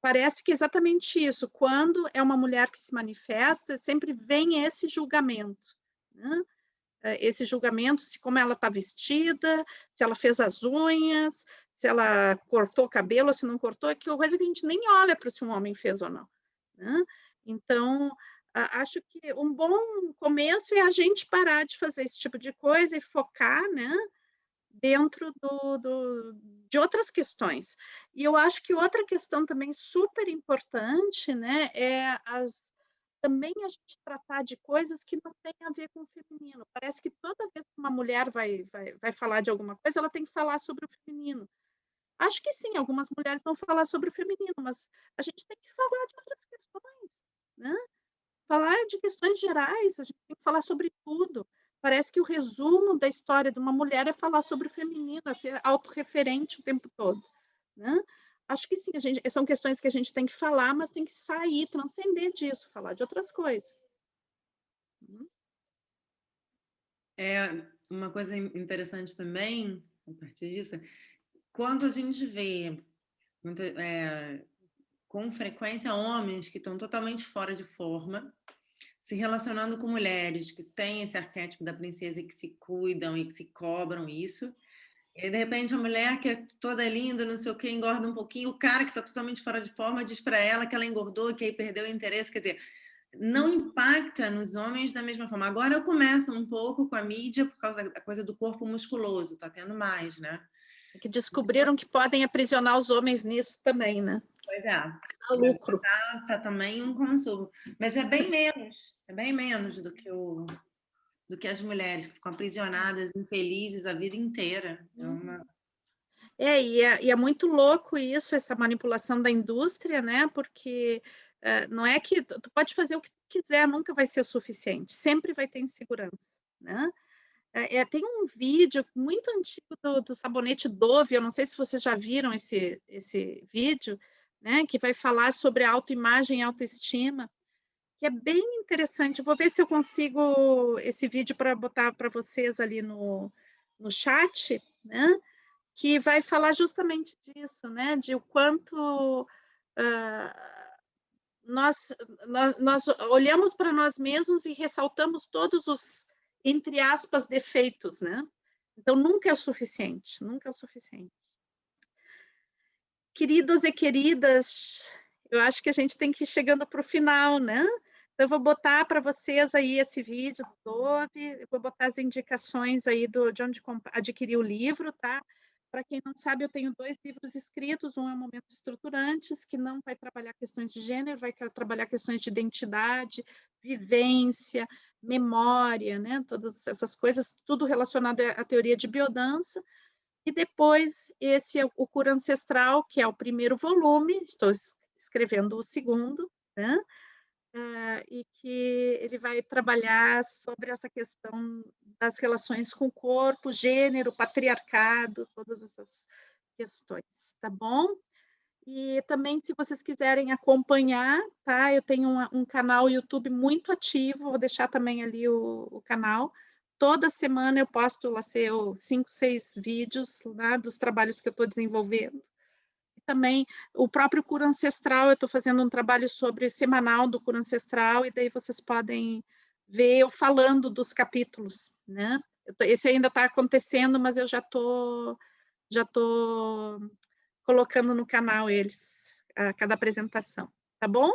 parece que é exatamente isso. Quando é uma mulher que se manifesta, sempre vem esse julgamento, né? Esse julgamento, se como ela está vestida, se ela fez as unhas, se ela cortou o cabelo, se não cortou, é que coisa que a gente nem olha para se um homem fez ou não, né? Então, acho que um bom começo é a gente parar de fazer esse tipo de coisa e focar, né, dentro de outras questões. E eu acho que outra questão também super importante, né, é também a gente tratar de coisas que não têm a ver com o feminino. Parece que toda vez que uma mulher vai falar de alguma coisa, ela tem que falar sobre o feminino. Acho que sim, algumas mulheres vão falar sobre o feminino, mas a gente tem que falar de outras questões, né? Falar de questões gerais, a gente tem que falar sobre tudo. Parece que o resumo da história de uma mulher é falar sobre o feminino, é ser autorreferente o tempo todo, né? Acho que sim, são questões que a gente tem que falar, mas tem que sair, transcender disso, falar de outras coisas.
É uma coisa interessante também, a partir disso, quando a gente vê com frequência homens que estão totalmente fora de forma, se relacionando com mulheres que têm esse arquétipo da princesa e que se cuidam e que se cobram isso, e de repente a mulher que é toda linda, não sei o que, engorda um pouquinho, o cara que está totalmente fora de forma diz para ela que ela engordou, que aí perdeu o interesse, quer dizer, não impacta nos homens da mesma forma. Agora eu começo um pouco com a mídia por causa da coisa do corpo musculoso, está tendo mais, né?
Que descobriram que podem aprisionar os homens nisso também, né?
Pois é.
Dá lucro.
Tá também um consumo. Mas é bem menos do que as mulheres que ficam aprisionadas, infelizes a vida inteira.
E é muito louco isso, essa manipulação da indústria, né? Porque não é que tu pode fazer o que tu quiser, nunca vai ser o suficiente, sempre vai ter insegurança, né? Tem um vídeo muito antigo do sabonete Dove, eu não sei se vocês já viram esse vídeo, né? Que vai falar sobre autoimagem e autoestima, que é bem interessante. Eu vou ver se eu consigo esse vídeo para botar para vocês ali no chat, né? Que vai falar justamente disso, né? De o quanto nós olhamos para nós mesmos e ressaltamos todos os, entre aspas, defeitos, né? Então, nunca é o suficiente, nunca é o suficiente. Queridos e queridas, eu acho que a gente tem que ir chegando para o final, né? Então, eu vou botar para vocês aí esse vídeo do Dove, eu vou botar as indicações aí de onde adquirir o livro, tá? Para quem não sabe, eu tenho 2 livros escritos, um é Momentos Estruturantes, que não vai trabalhar questões de gênero, vai trabalhar questões de identidade, vivência, memória, né? Todas essas coisas, tudo relacionado à teoria de biodança. E depois, esse é o Cura Ancestral, que é o primeiro volume, estou escrevendo o segundo, né? E que ele vai trabalhar sobre essa questão das relações com o corpo, gênero, patriarcado, todas essas questões, tá bom? E também, se vocês quiserem acompanhar, tá? Eu tenho um canal YouTube muito ativo, vou deixar também ali o canal. Toda semana eu posto lá 5, 6 vídeos, né, dos trabalhos que eu estou desenvolvendo. E também o próprio cura ancestral, eu estou fazendo um trabalho semanal do cura ancestral, e daí vocês podem ver eu falando dos capítulos, né? Esse ainda está acontecendo, mas eu já tô colocando no canal eles, a cada apresentação, tá bom?